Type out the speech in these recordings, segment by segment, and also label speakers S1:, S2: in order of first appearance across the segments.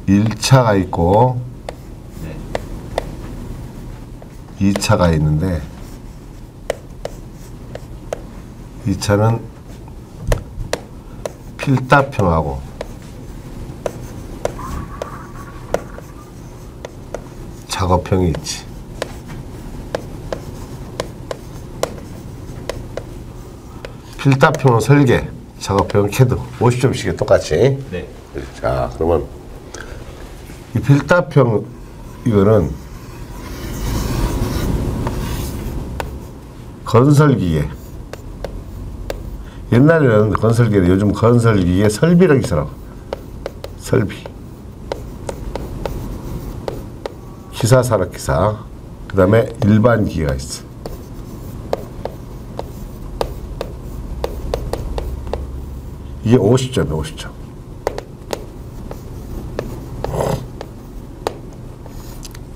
S1: 1차가 있고
S2: 네.
S1: 2차가 있는데 2차는 필답형하고 작업형이 있지. 필답형은 설계, 작업형은 캐드. 50점씩이 똑같이.
S2: 네.
S1: 자, 그러면 이 필답형 이거는 건설기계. 옛날에는 건설기계, 요즘 건설기계 설비라고 있어요. 설비. 기사, 산업기사. 그 다음에 일반 기계가 있어. 이게 50점이에요, 50점.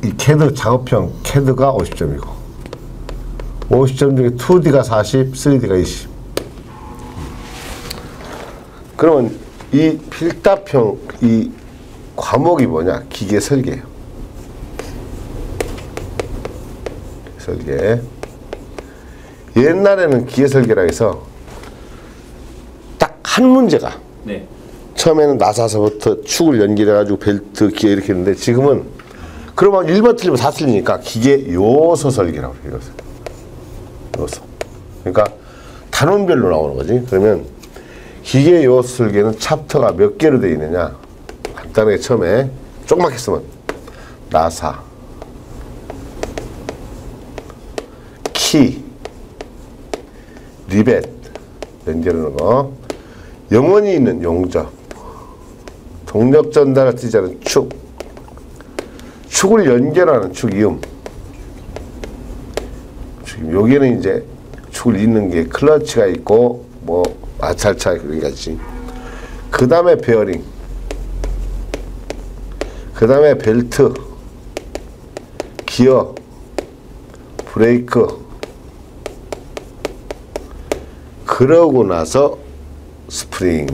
S1: 이 캐드 작업형 캐드가 50점이고 50점 중에 2D가 40, 3D가 20. 그러면 이 필답형 이 과목이 뭐냐? 기계 설계예요. 설계. 옛날에는 기계 설계라 해서 딱 한 문제가
S2: 네.
S1: 처음에는 나사서부터 축을 연결해가지고 벨트 기계 이렇게 했는데 지금은 그러면 1번 틀리면 다 틀리니까 기계 요소 설계라고 해요. 요소. 그러니까 단원별로 나오는 거지. 그러면 기계 요소 설계는 챕터가 몇 개로 되어 있느냐? 간단하게 처음에 조그맣게 쓰면 나사, 키, 리벳 연결하는 거, 영원히 있는 용접, 동력 전달을 뜻하는 축, 축을 연결하는 축이음. 여기는 이제 축을 잇는 게 클러치가 있고 뭐 마찰차 그런 게 있지. 그 다음에 베어링, 그 다음에 벨트, 기어, 브레이크. 그러고 나서 스프링.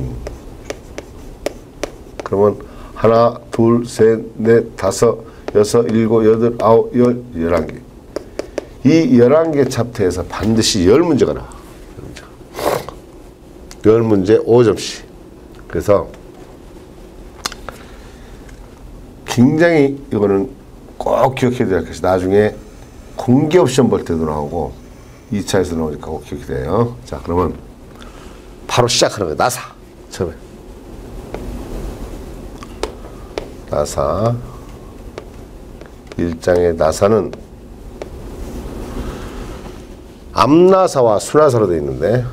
S1: 그러면 하나, 둘, 셋, 넷, 다섯, 여섯, 일곱, 여덟, 아홉, 열, 11개. 이 11개 챕터에서 반드시 10문제가 나와. 10문제 5점씩. 그래서 굉장히 이거는 꼭 기억해야 될 것이 나중에 공기업 시험 볼 때도 나오고 2차에서 나오니까 꼭 기억이 돼요. 자, 그러면 바로 시작하는 거예요. 나사. 처음에. 나사. 1장의 나사는 앞나사와 수나사로 되어 있는데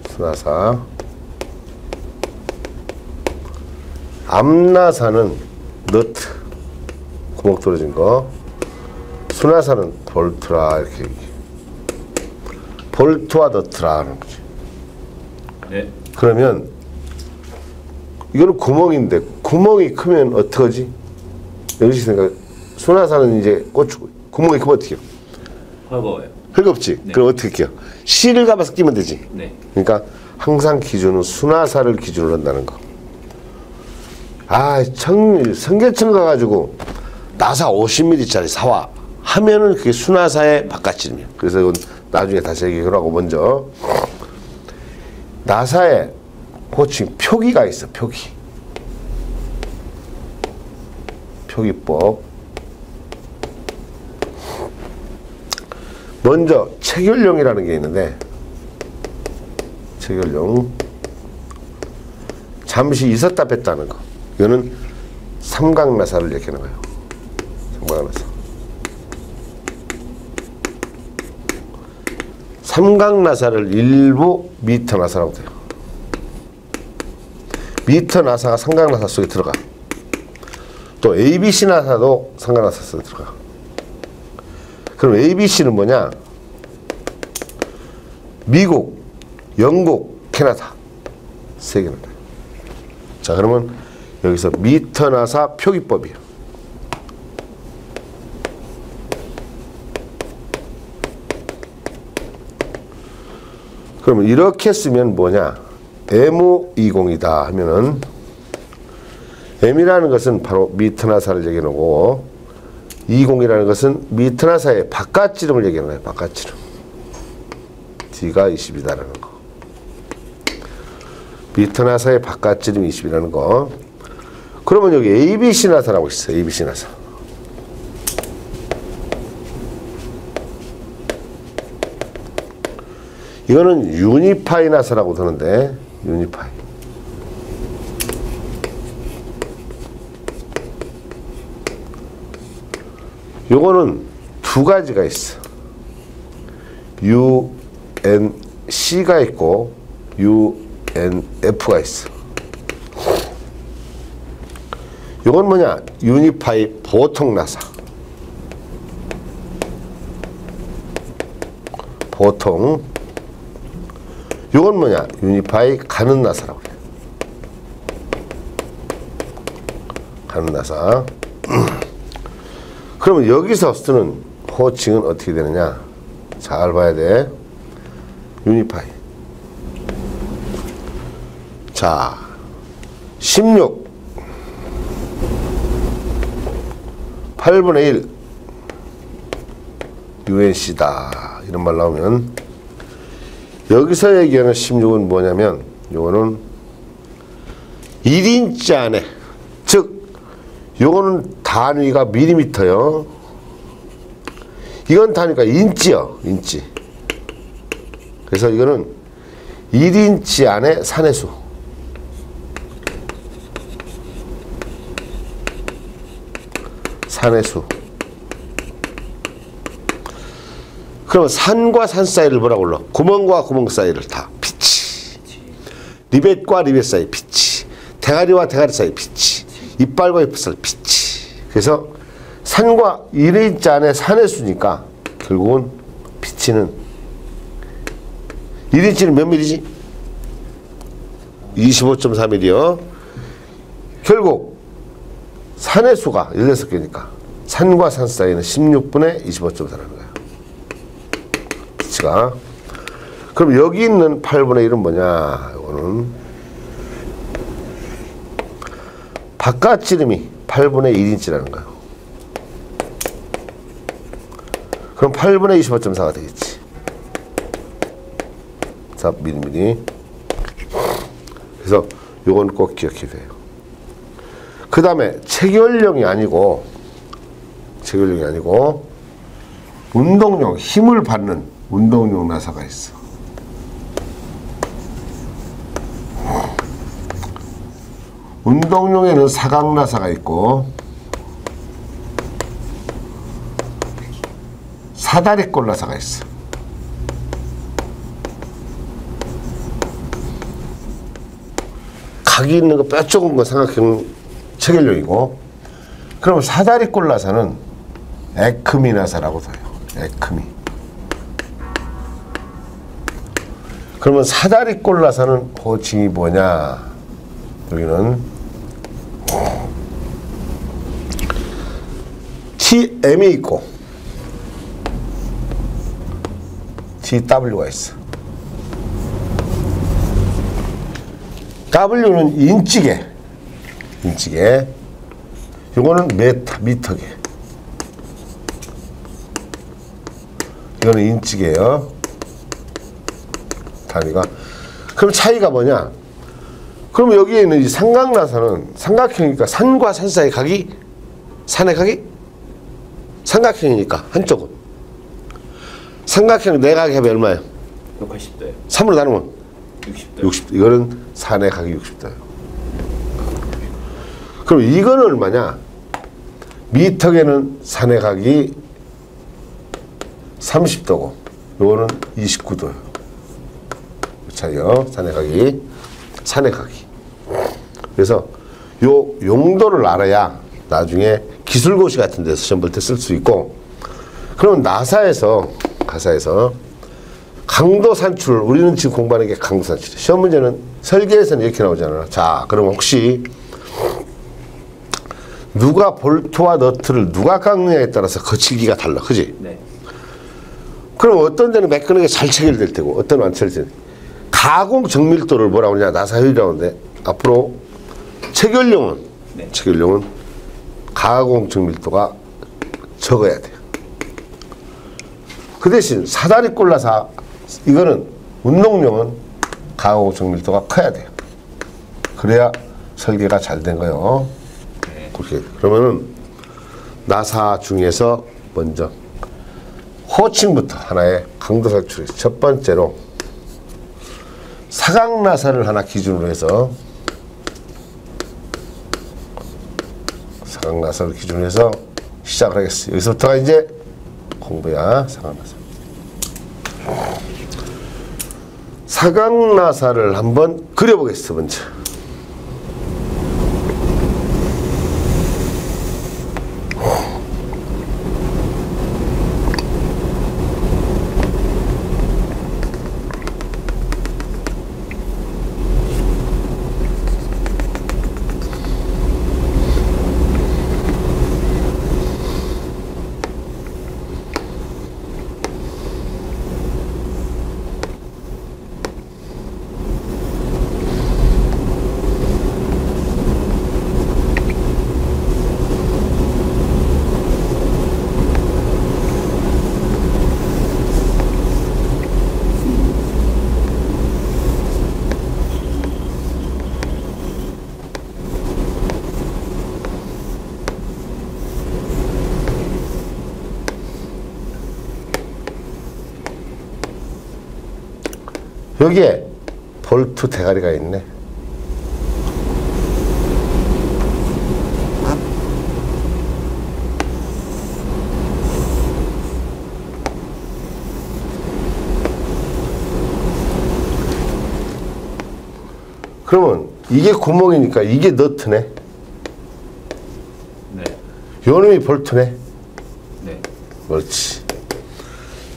S1: 수나사. 앞나사는 너트 구멍 뚫어진 거, 수나사는 볼트라 이렇게 볼트와 너트라 하는 거지.
S2: 네.
S1: 그러면 이거는 구멍인데 구멍이 크면 어떡하지? 여기서 생각. 수나사는 이제 고추 구멍이 크면 어떻게 해요?
S2: 헐거워요.
S1: 헐겁지?
S2: 네.
S1: 그럼 어떻게 해요? 실을 감아서 끼면 되지.
S2: 네.
S1: 그러니까 항상 기준은 수나사를 기준으로 한다는 거. 아, 성계천 가가지고 나사 50mm짜리 사와 하면은 그게 수나사의 바깥집이에요. 그래서 이건 나중에 다시 얘기를 하고 먼저 나사에 호칭 표기가 있어. 표기. 표기법. 먼저 체결용이라는 게 있는데 체결용 잠시 있었다 뺐다는 거. 이거는 삼각나사를 얘기하는 거예요. 삼각나사. 삼각나사를 일부 미터 나사라고 돼요. 미터 나사가 삼각나사 속에 들어가. 또 ABC 나사도 삼각나사 속에 들어가. 그럼 ABC는 뭐냐? 미국, 영국, 캐나다 세 개는. 자, 그러면 여기서 미터 나사 표기법이에요. 그러면 이렇게 쓰면 뭐냐? M20이다 하면은 M이라는 것은 바로 미터나사를 얘기하고 20이라는 것은 미터나사의 바깥지름을 얘기하는 거예요. 바깥지름. D가 20이다라는 거. 미터나사의 바깥지름이 20이라는 거. 그러면 여기 ABC 나사라고 있어요. ABC 나사. 이거는 유니파이 나사라고 하는데 유니파이. 요거는 두 가지가 있어. UNC가 있고 UNF가 있어. 요건 뭐냐? 유니파이 보통 나사. 보통. 요건 뭐냐? 유니파이 가는 나사라고 해요. 가는 나사. 그러면 여기서 쓰는 호칭은 어떻게 되느냐? 잘 봐야 돼. 유니파이. 자, 16 8분의 1 UNC다 이런 말 나오면 여기서 얘기하는 16은 뭐냐면 요거는 1인치 안에, 즉 요거는 단위가 밀리미터요. 이건 단위가 인치요. 인치. 그래서 이거는 1인치 안에 산해수. 산해수. 그러면 산과 산 사이를 뭐라고 불러? 구멍과 구멍 사이를 다 피치. 리벳과 리벳 사이 피치. 대가리와 대가리 사이 피치. 이빨과 이빨 사이 피치. 그래서 산과 1인치 안에 산해수니까 결국은 피치는 1인치는 몇 밀리지? 25.4mm요. 결국 산해수가 16개니까 산과 산 사이는 16분의 25.4라는 거예요. 피치가. 그럼 여기 있는 8분의 1은 뭐냐? 이거는 바깥지름이 8분의 1인치라는 거예요. 그럼 8분의 25.4가 되겠지. 4mm. 그래서 요건 꼭 기억해야 돼요. 그 다음에 체결용이 아니고 운동용, 힘을 받는 운동용 나사가 있어. 운동용에는 사각 나사가 있고 사다리꼴 나사가 있어. 각이 있는 거 뼈 조금 거 삼각형 체결용이고, 그럼 사다리꼴 나사는 에크미 나사라고 해요. 에크미. 그러면 사다리꼴 나사는 호칭이 뭐냐? 여기는 TM이 있고 TW가 있어. W는 인치계. 이거는 미터계. 이거는 인치계예요. 단위가. 그럼 차이가 뭐냐? 그럼 여기에 있는 이 삼각나사는 삼각형이니까 산과 산 사이 각이, 산의 각이 삼각형이니까 한쪽은. 삼각형 내각이 하면 얼마예요?
S2: 180도요.
S1: 3으로 나누면
S2: 60도.
S1: 60도. 이거는 산의 각이 60도예요. 그럼 이거는 얼마냐? 미터계는 산의 각이 30도고 이거는 29도예요. 그 차이요. 산의 각이. 그래서 요 용도를 알아야 나중에 기술고시 같은 데서 시험 볼 때 쓸 수 있고, 그러면 가사에서 강도 산출, 우리는 지금 공부하는 게 강도 산출. 시험 문제는 설계에서는 이렇게 나오잖아. 자, 그럼 혹시 누가 볼트와 너트를 누가 깎느냐에 따라서 거칠기가 달라. 그지?
S2: 네.
S1: 그럼 어떤 데는 매끈하게 잘 체결될 테고 어떤 데는 안 체결될 테고. 가공 정밀도를 뭐라고 하냐 나사율이라고 하는데 앞으로 체결용은
S2: 네.
S1: 체결용은 가공 정밀도가 적어야 돼요. 그 대신 사다리 꼴라사 이거는 운동용은 가공 정밀도가 커야 돼요. 그래야 설계가 잘 된 거예요.
S2: 네.
S1: 그렇게 그러면은 나사 중에서 먼저 호칭부터 하나의 강도 살출이 첫 번째로 사각 나사를 하나 기준으로 해서 사각 나사를 기준으로 해서 시작을 하겠어요. 여기서부터가 이제 공부야. 사각 나사. 사각 나사를 한번 그려보겠습니다. 먼저. 여기에 볼트 대가리가 있네. 그러면 이게 구멍이니까 이게 너트네.
S2: 네.
S1: 요놈이 볼트네.
S2: 네.
S1: 그렇지.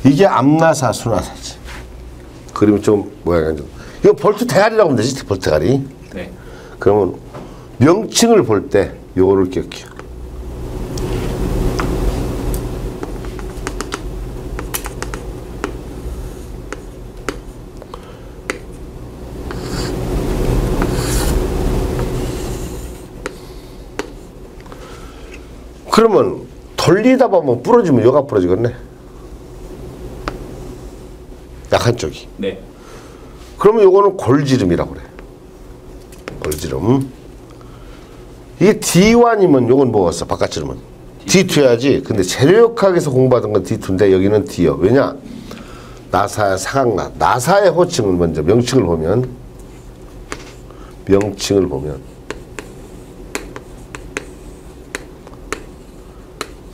S1: 이게 앞나사, 수나사지. 그림이 좀 모양이 안 좋아. 이거 볼트 대가리라고 하면 되지, 볼트 대가리.
S2: 네.
S1: 그러면 명칭을 볼 때 요거를 기억해요. 그러면 돌리다 보면 부러지면 여가 부러지겠네. 약한 쪽이.
S2: 네.
S1: 그러면 요거는 골지름이라고 그래. 골지름. 이게 D1이면 요건 뭐였어? 바깥지름은 D2야지. 근데 재료역학에서 공부하던 건 D2인데 여기는 D요. 왜냐? 나사의 사각나. 나사의 호칭은 먼저 명칭을 보면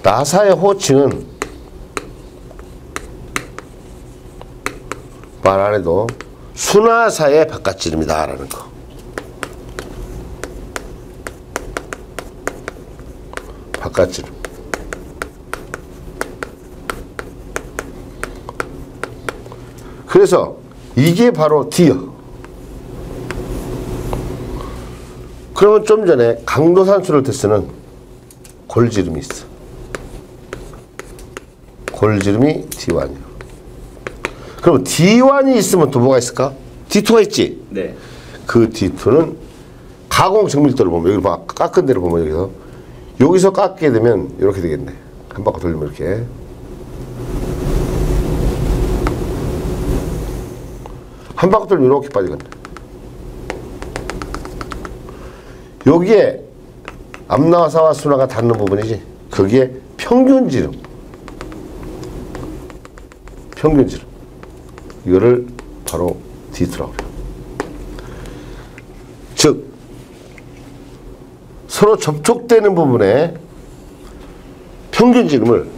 S1: 나사의 호칭은 말 안 해도 수나사의 바깥지름이다 라는 거. 바깥지름. 그래서 이게 바로 D요. 그러면 좀 전에 강도산수를 테스트는 골지름이 있어. 골지름이 D1이요. 그럼 D1이 있으면 또 뭐가 있을까? D2가 있지?
S2: 네.
S1: 그 D2는 가공 정밀도를 보면 여기 봐. 깎은 데를 보면 여기서 깎게 되면 이렇게 되겠네. 한 바퀴 돌리면 이렇게. 한 바퀴 돌리면 이렇게 빠지겠네. 여기에 앞나사와 수나가 닿는 부분이지. 그게 평균지름. 평균지름. 이거를 바로 D2라고 해요. 즉 서로 접촉되는 부분에 평균지름을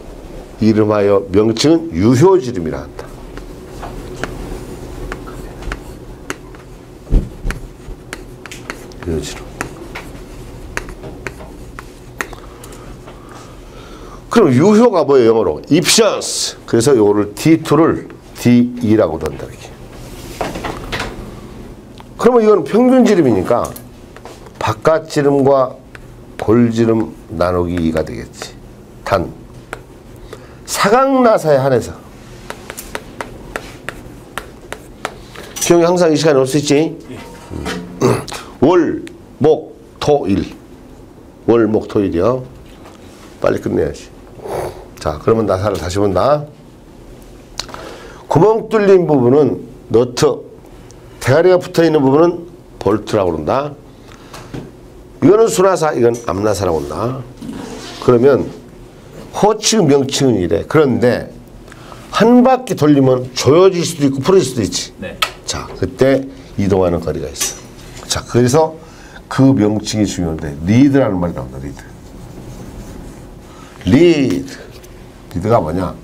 S1: 이름하여 명칭은 유효지름이라 한다. 유효지름. 그럼 유효가 뭐예요? 영어로 efficiency. 그래서 요거를 D2를 D2라고도 한다. 이렇게. 그러면 이건 평균지름이니까 바깥지름과 골지름 나누기 2가 되겠지. 단 사각나사에 한해서 기억이 항상 이 시간에 올 수 있지? 월, 목, 토, 일. 월, 목, 토, 일이요. 빨리 끝내야지. 자, 그러면 나사를 다시 본다. 구멍 뚫린 부분은 너트, 대가리가 붙어있는 부분은 볼트라고 그런다. 이거는 수나사, 이건 앞나사라고 한다. 그러면 호칭, 명칭은 이래. 그런데 한 바퀴 돌리면 조여질 수도 있고 풀어질 수도 있지.
S2: 네.
S1: 자, 그때 이동하는 거리가 있어. 자, 그래서 그 명칭이 중요한데 리드라는 말이 나온다. 리드. 리드가 뭐냐?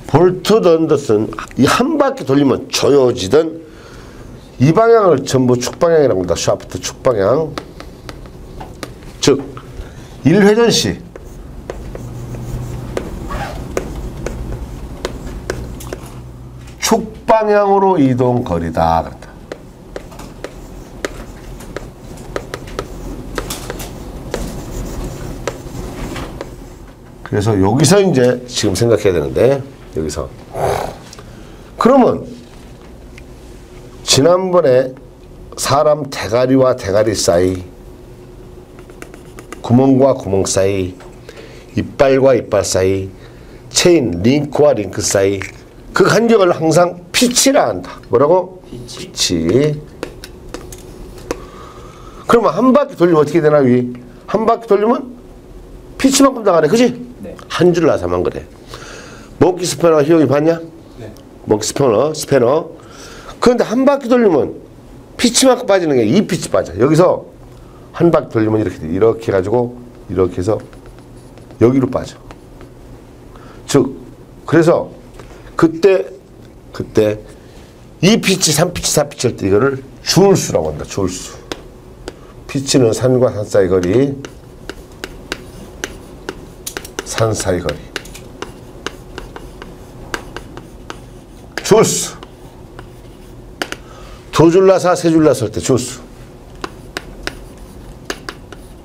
S1: 볼트든 듯은 이 한 바퀴 돌리면 조여지던 이 방향을 전부 축방향이라고 합니다. 샤프트 축방향. 즉 1회전 시 축방향으로 이동 거리다. 그렇다. 그래서 여기서 이제 지금 생각해야 되는데 여기서 그러면 지난번에 사람 대가리와 대가리 사이, 구멍과 구멍 사이, 이빨과 이빨 사이, 체인, 링크와 링크 사이 그 간격을 항상 피치라 한다. 뭐라고? 피치. 그러면 한 바퀴 돌리면 어떻게 되나? 한 바퀴 돌리면 피치만큼 나가네. 그지?
S2: 네.
S1: 한 줄 나사만 그래. 몽키 스패너 희용이 봤냐?
S2: 네.
S1: 몽키 스패너. 그런데 한 바퀴 돌리면 피치만큼 빠지는 게 이 피치 빠져. 여기서 한 바퀴 돌리면 이렇게 돼. 이렇게 해가지고 이렇게 해서 여기로 빠져. 즉 그래서 그때 2피치, 3피치, 4피치 할 때 이거를 줄수라고 한다. 줄수. 피치는 산과 산 사이 거리, 산 사이 거리. 줄수. 두 줄 나사, 세 줄 나사 할 때 줄수.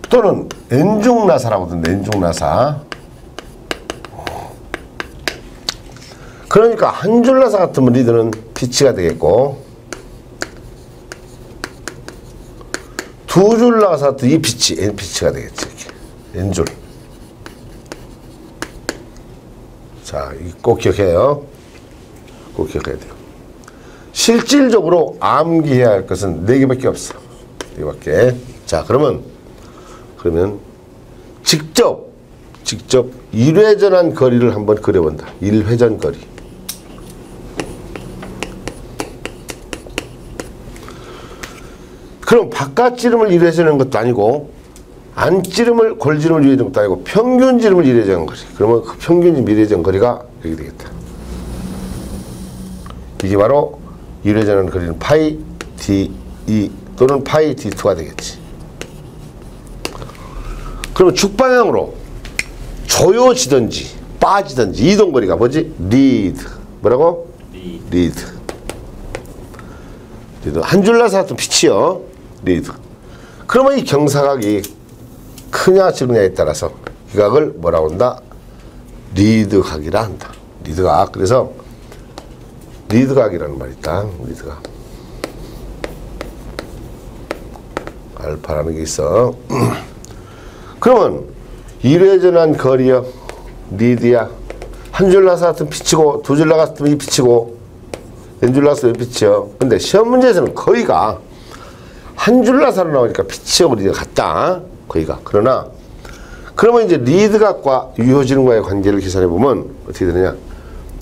S1: 또는 N중 나사라고 하던데, N중 나사. 그러니까 한 줄 나사 같으면 리드는 피치가 되겠고, 두 줄 나사 같은 이 피치, N 피치가 되겠지. 이렇게. N줄. 자, 꼭 기억해요. 꼭 기억해야 돼요. 실질적으로 암기해야 할 것은 4개밖에 없어. 4개밖에. 자, 그러면 직접 1회전한 거리를 한번 그려본다. 1회전 거리. 그럼 바깥 지름을 1회전한 것도 아니고 안 지름을 골지름을 1회전 것도 아니고 평균 지름을 1회전 거리. 그러면 그 평균 지름 1회전 거리가 여기 되겠다. 이게 바로 1회전한 거리는 파이 d2 또는 파이 d2가 되겠지. 그러면 축방향으로 조여지든지 빠지든지 이동거리가 뭐지? 리드. 뭐라고? 리드. 한 줄 나사 같은 피치요. 리드. 그러면 이 경사각이 크냐 적냐에 따라서 이 각을 뭐라고 한다? 리드각이라 한다. 리드각. 그래서 리드각이라는 말이 있다. 리드각. 알파라는 게 있어. 그러면 1회전한 거리요. 리드야. 한 줄 나사 같은 피치고 두 줄 나사 같은 이 피치고 N줄 나사 이 피치요. 근데 시험 문제에서는 거의가 한 줄 나사로 나오니까 피치하고 리드가 같다. 거의가. 그러면 이제 리드각과 유효지름과의 관계를 계산해 보면 어떻게 되느냐?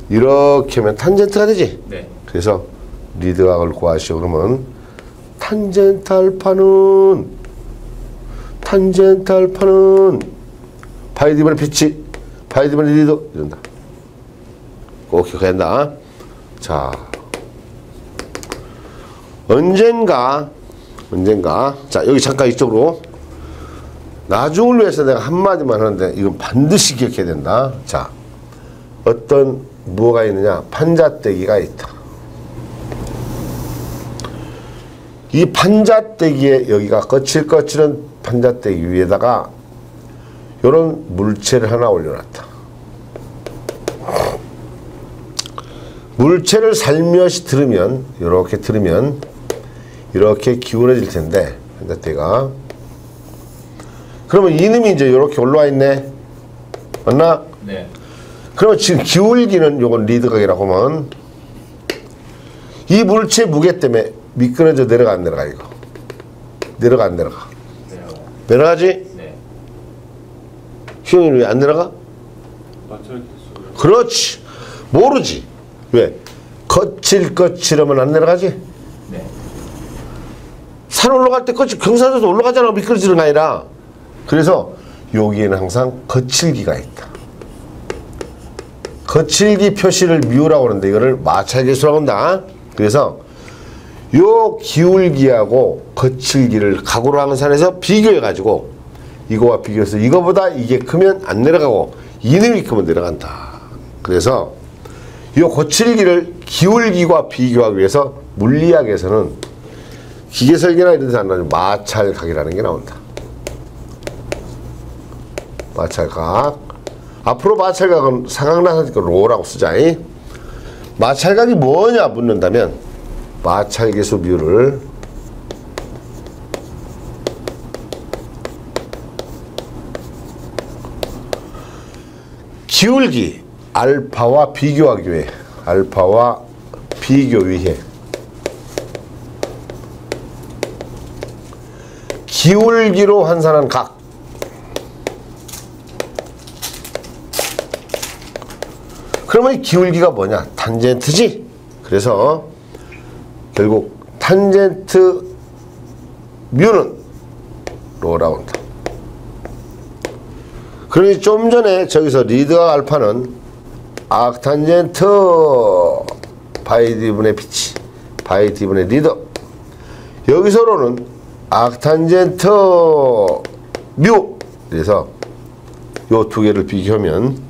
S1: 이렇게 하면 탄젠트가 되지.
S2: 네.
S1: 그래서 리드각을 구하시오. 그러면 탄젠트 알파는 파이 디번의 피치, 파이 디번의 리드 이런다. 꼭 기억해야 한다. 자, 언젠가 자 여기 잠깐 이쪽으로 나중을 위해서 내가 한마디만 하는데 이건 반드시 기억해야 된다. 자, 어떤 뭐가 있느냐? 판자떼기가 있다. 이 판자떼기에 여기가 거칠거칠한 판자떼기 위에다가 이런 물체를 하나 올려놨다. 물체를 살며시 들으면 이렇게 들으면 이렇게 기울어질 텐데 현자태가 그러면 이놈이 이제 이렇게 올라와 있네. 맞나?
S2: 네.
S1: 그러면 지금 기울기는 요건 리드각이라고 하면 이 물체 무게 때문에 미끄러져 내려가 안 내려가 이거. 내려가 안 내려가. 내려가지?
S2: 네.
S1: 휘영이는 왜 안 내려가? 그렇지. 모르지. 왜? 거칠거칠하면 안 내려가지?
S2: 네.
S1: 산 올라갈 때 경사도도 올라가잖아. 미끄러지는 게 아니라. 그래서 여기에는 항상 거칠기가 있다. 거칠기 표시를 미우라고 하는데 이거를 마찰계수라고 한다. 그래서 요 기울기하고 거칠기를 각오로 하는 산에서 비교해가지고 이거와 비교해서 이거보다 이게 크면 안 내려가고 이놈이 크면 내려간다. 그래서 요 거칠기를 기울기와 비교하기 위해서 물리학에서는 기계설계나 이런 데서 안 나오는 마찰각이라는 게 나온다. 마찰각. 앞으로 마찰각은 사각나사니까 로라고 쓰자. 마찰각이 뭐냐 묻는다면 마찰계수 뮤를 기울기 알파와 비교하기 위해 알파와 비교 위해 기울기로 환산한 각 그러면 이 기울기가 뭐냐? 탄젠트지? 그래서 결국 탄젠트 뮤는 로라고 한다. 그러니 좀 전에 저기서 리드각 알파는 악탄젠트 바이 d분의 피치 바이 d분의 리드 여기서로는 악탄젠트 뮤 그래서 요 두 개를 비교하면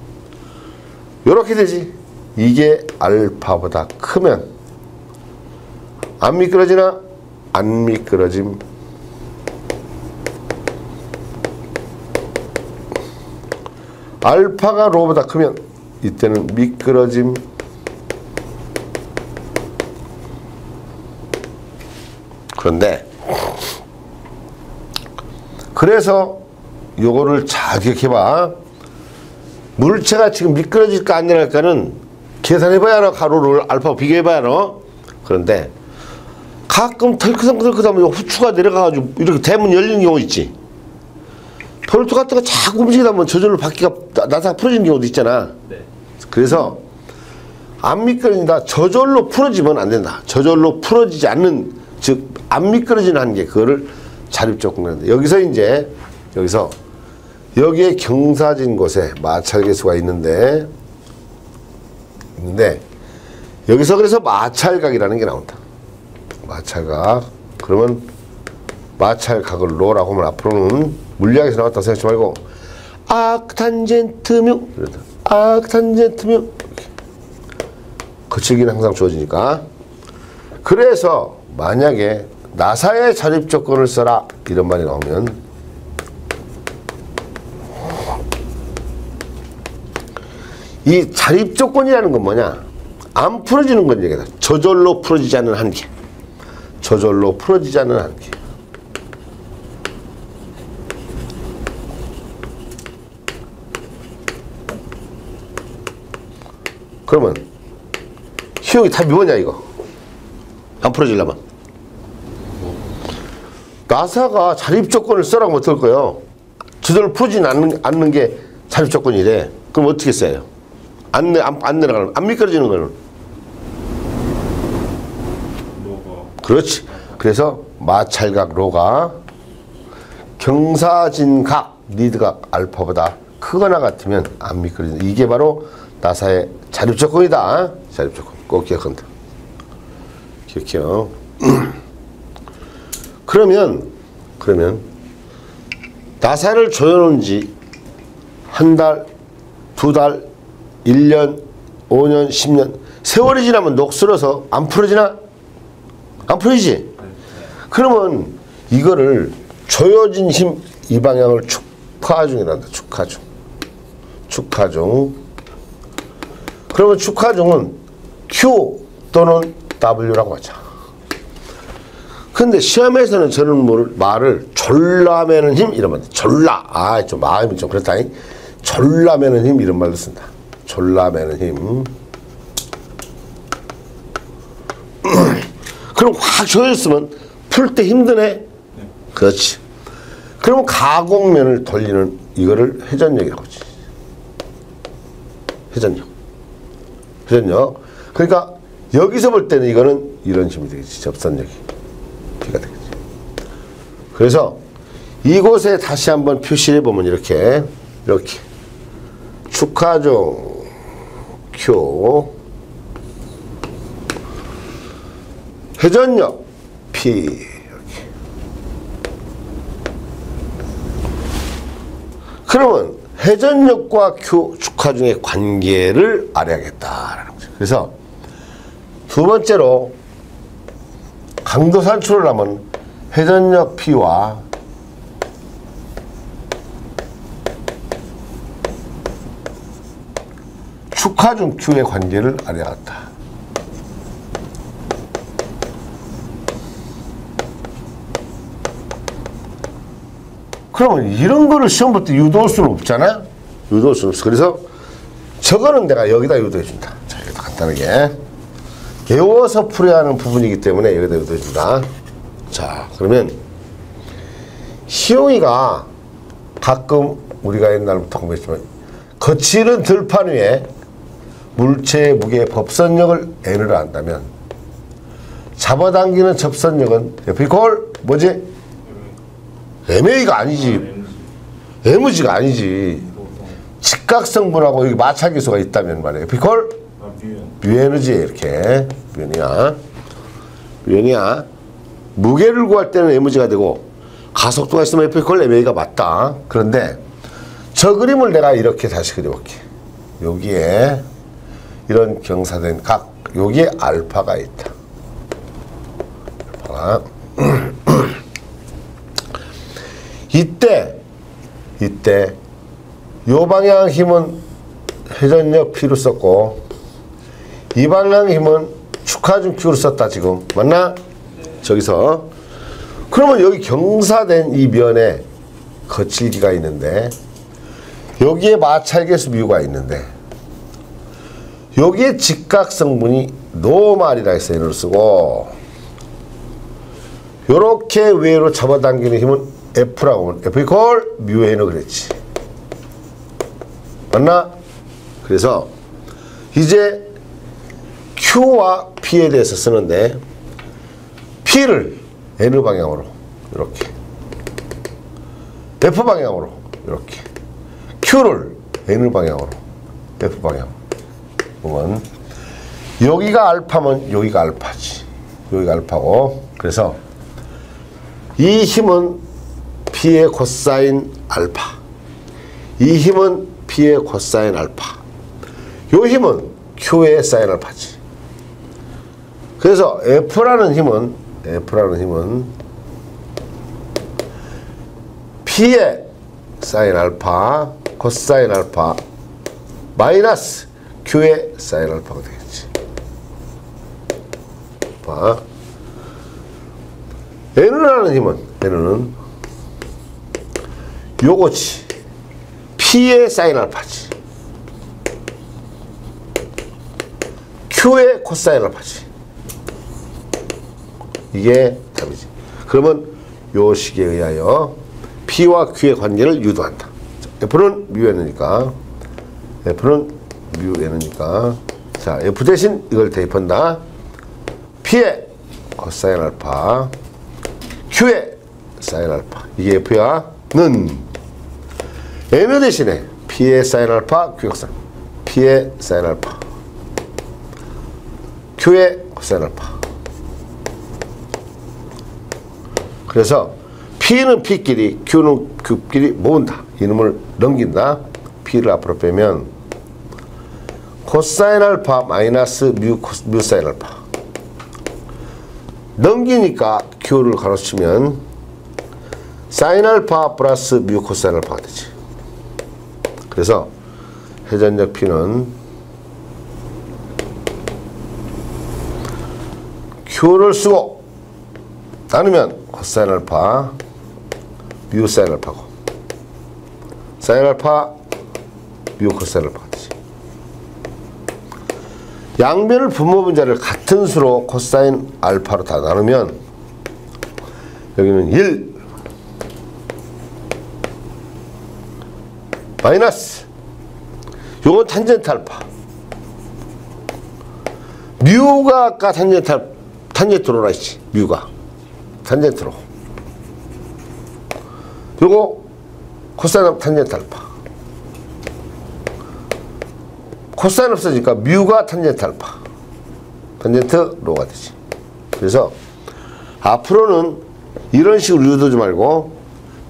S1: 요렇게 되지. 이게 알파보다 크면 안 미끄러지나? 안 미끄러짐. 알파가 로보다 크면 이때는 미끄러짐. 그런데 그래서 요거를 잘 기억해봐. 물체가 지금 미끄러질까 안 내려갈까는 계산해봐야 알아. 가로를 알파하고 비교해봐야 알아. 그런데 가끔 털크성털크하면 후추가 내려가가지고 이렇게 대문 열리는 경우 있지. 볼트 같은 거 자꾸 움직이다 보면 저절로 바퀴가 나사가 풀어지는 경우도 있잖아.
S2: 네.
S1: 그래서 안 미끄러진다. 저절로 풀어지면 안 된다. 저절로 풀어지지 않는 즉 안 미끄러지는 한계 그거를 자립조건이란다. 여기서 이제 여기에 경사진 곳에 마찰계수가 있는데 여기서 그래서 마찰각이라는 게 나온다. 마찰각. 그러면 마찰각을 로라고 하면 앞으로는 물리학에서 나왔다고 생각하지 말고 악탄젠트뮤 악탄젠트뮤 거칠기는 항상 주어지니까. 그래서 만약에 나사의 자립조건을 써라 이런 말이 나오면 이 자립조건이라는 건 뭐냐? 안 풀어지는 건 얘기다. 저절로 풀어지지 않는 한계. 저절로 풀어지지 않는 한계. 그러면 희용이 답이 뭐냐 이거? 안 풀어지려면 나사가 자립조건을 써라고 어떨 거예요? 저절로 풀어지지 않는 게 자립조건이래. 그럼 어떻게 써요? 안 내려가는, 안 미끄러지는 거는? 그렇지. 그래서 마찰각 로가 경사진각 리드각 알파보다 크거나 같으면 안 미끄러진다. 이게 바로 나사의 자립조건이다. 자립조건 꼭 기억한다. 기억해요. 그러면 나사를 조여놓은 지 한 달, 두 달, 1년, 5년, 10년 세월이 지나면 녹슬어서 안 풀어지나? 안 풀어지지? 그러면 이거를 조여진 힘 이 방향을 축하중이란다. 축하중. 그러면 축하중은 Q 또는 W라고 하자. 근데 시험에서는 저는 말을 졸라매는 힘 이러면 졸라 좀 마음이 좀 그렇다. 졸라매는 힘 이런 말로 쓴다. 졸라매는 힘. 그럼 확 조였으면 풀 때 힘드네. 그렇지. 그러면 가공면을 돌리는 이거를 회전력이라고 하지. 회전력. 회전력. 그러니까 여기서 볼 때는 이거는 이런 힘이 되겠지. 접선력이. B가 되겠지. 그래서 이곳에 다시 한번 표시해 보면 이렇게 축하중 Q 회전력 P 이렇게. 그러면 회전력과 Q 축하중의 관계를 알아야겠다라는 거죠. 그래서 두 번째로 강도 산출을 하면 회전력 P와 축하중 Q의 관계를 알아야겠다. 그러면 이런 거를 시험 볼 때 유도할 수는 없잖아? 유도할 수는 없어. 그래서 저거는 내가 여기다 유도해 준다. 자, 여기다 간단하게. 외워서 풀어야 하는 부분이기 때문에 여기다 유도해 준다. 자, 그러면 시용이가 가끔 우리가 옛날부터 공부했지만 거칠은 들판 위에 물체의 무게 법선력을 N을 안다면 잡아당기는 접선력은 F이퀄 뭐지? MA가 아니지. MG가 아니지. 직각성분하고 여기 마찰계수가 있다면 말이에요. F이퀄 뮤에너지 이렇게 뮤엔이야. 무게를 구할 때는 MG가 되고 가속도가 있으면 F이퀄 MA가 맞다. 그런데 저 그림을 내가 이렇게 다시 그려볼게. 여기에 이런 경사된 각, 여기에 알파가 있다. 알파가. 이때 요 방향 힘은 회전력 P로 썼고 이 방향 힘은 축하중 Q로 썼다 지금. 맞나? 저기서. 그러면 여기 경사된 이 면에 거칠기가 있는데 여기에 마찰계수 뮤가 있는데 여기에 직각성분이 노말이라 해서 N을 쓰고 요렇게 위로 잡아당기는 힘은 F라고 하면 F=, 뮤N을 그랬지. 맞나? 그래서 이제 Q와 P에 대해서 쓰는데 P를 N 방향으로 이렇게 F 방향으로 이렇게 Q를 N 방향으로 F 방향 보면 여기가 알파면 여기가 알파지. 여기가 알파고 그래서 이 힘은 P의 코사인 알파 이 힘은 P의 코사인 알파 요 힘은 Q의 사인 알파지. 그래서 F라는 힘은 P의 사인 알파 코사인 알파 마이너스 Q의 사인 알파가 되겠지. 봐. N이라는 힘은 N은 요거지. P의 사인 알파지. Q의 코사인 알파지. 이게 답이지. 그러면 요 식에 의하여 P와 Q의 관계를 유도한다. F는 뮤N이니까 F는 뮤N이니까 자 F 대신 이걸 대입한다. P의 코사인 알파 Q의 사인 알파 이게 F야. 는 N 대신에 P의 사인 알파 Q의 코사인 P의 사인 알파 Q의 코사인 알파. 그래서 P는 P끼리 Q는 Q끼리 모은다. 이놈을 넘긴다. P를 앞으로 빼면 코사인 알파 마이너스 뮤 사인 알파 넘기니까 Q를 가로치면 사인 알파 플러스 뮤 코사인 알파가 되지. 그래서 회전력 P는 Q를 쓰고 나누면 코사인 알파 뮤 사인 알파고 사인 알파 뮤 코사인 알파가 되지. 양변을 분모 분자를 같은 수로 코사인 알파로 다 나누면 여기는 1 마이너스 요건 탄젠트 알파 뮤가 아까 탄젠트로라 했지. 뮤가 탄젠트로 요거 코사인 탄젠트 알파 코사인 없어지니까 뮤가 탄젠트 알파 탄젠트 로가 되지. 그래서 앞으로는 이런 식으로 유도하지 말고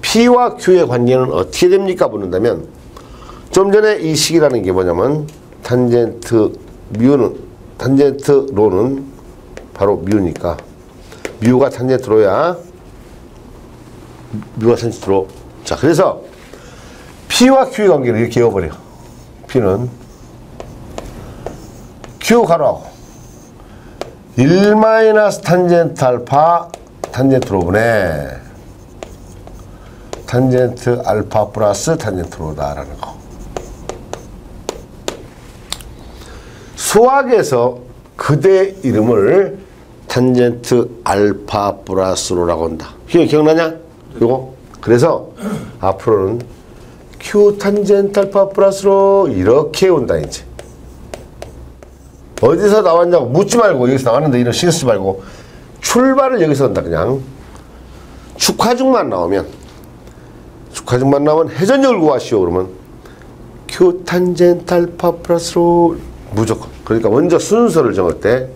S1: P와 Q의 관계는 어떻게 됩니까? 묻는다면 좀 전에 이 식이라는 게 뭐냐면 탄젠트 뮤는 탄젠트 로는 바로 뮤니까 뮤가 탄젠트 로야. 뮤가 탄젠트 로. 자, 그래서 P와 Q의 관계를 이렇게 외워버려. P는 Q 가로하고 1 마이너스 탄젠트 알파 탄젠트 로분의 탄젠트 알파 플러스 탄젠트 로다라는 거. 수학에서 그대 이름을 탄젠트 알파 플러스 로라고 한다. 기억나냐? 이거. 그래서 앞으로는 Q 탄젠트 알파 플러스 로 이렇게 온다 이제. 어디서 나왔냐고 묻지 말고 여기서 나왔는데 이런 신경 쓰지 말고 출발을 여기서 한다. 그냥 축하중만 나오면 회전력을 구하시오 그러면 Q 탄젠트 알파 플러스로 무조건. 그러니까 먼저 순서를 정할 때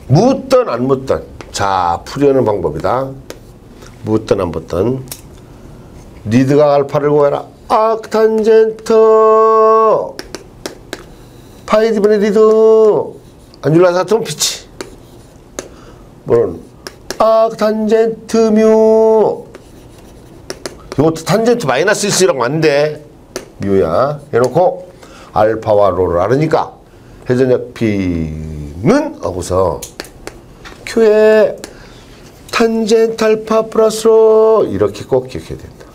S1: 묻든 안 묻든 자 풀이하는 방법이다. 묻든 안 묻든 리드가 알파를 구해라. 악탄젠트 파이 디분의 리드 안줄라 사트면 피치 뭐는 악탄젠트 뮤 이것도 탄젠트 마이너스 1이라고 안 돼. 뮤야 해놓고 알파와 로를 알으니까 회전력 P는 하고서 Q의 탄젠트 알파 플러스 로 이렇게 꼭 기억해야 된다.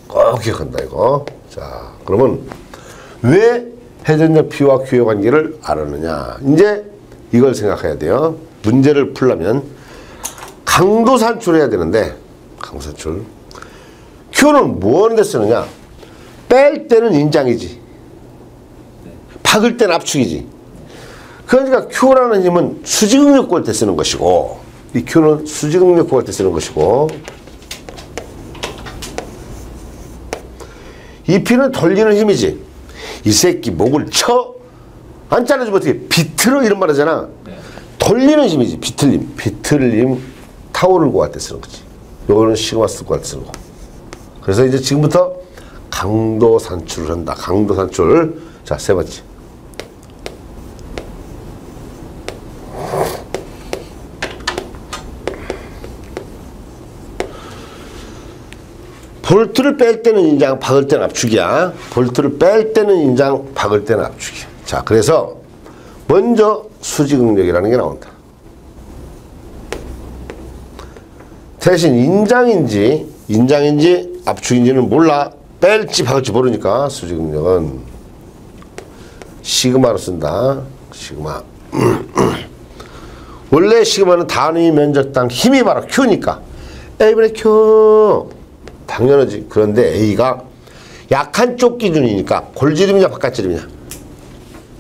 S1: 꼭 기억한다 이거. 자 그러면 왜 회전력 P와 Q의 관계를 알았느냐. 이제 이걸 생각해야 돼요. 문제를 풀려면 강도 산출해야 되는데 강도 산출 Q는 뭐하는데 쓰느냐. 뺄 때는 인장이지 박을 때는 압축이지. 그러니까 Q라는 힘은 수직응력 구할 때 쓰는 것이고 이 Q는 수직응력 구할 때 쓰는 것이고 이 P는 돌리는 힘이지. 이 새끼 목을 쳐 안 잘라주면 어떻게 비틀어 이런 말 하잖아. 돌리는 힘이지. 비틀림 타오를 구할 때 쓰는 거지. 요거는 시그마 쓸 구할 때 쓰는 거. 그래서 이제 지금부터 강도 산출을 한다. 강도 산출. 자, 세 번째. 볼트를 뺄 때는 인장, 박을 때는 압축이야. 볼트를 뺄 때는 인장, 박을 때는 압축이야. 자, 그래서 먼저 수직응력이라는 게 나온다. 대신 인장인지 압축인지는 몰라. 뺄지 박을지 모르니까 수직응력은 시그마로 쓴다. 시그마. 원래 시그마는 단위 면적당 힘이 바로 Q니까 A분의 Q. 당연하지. 그런데 A가 약한 쪽 기준이니까 골지름이냐 바깥지름이냐.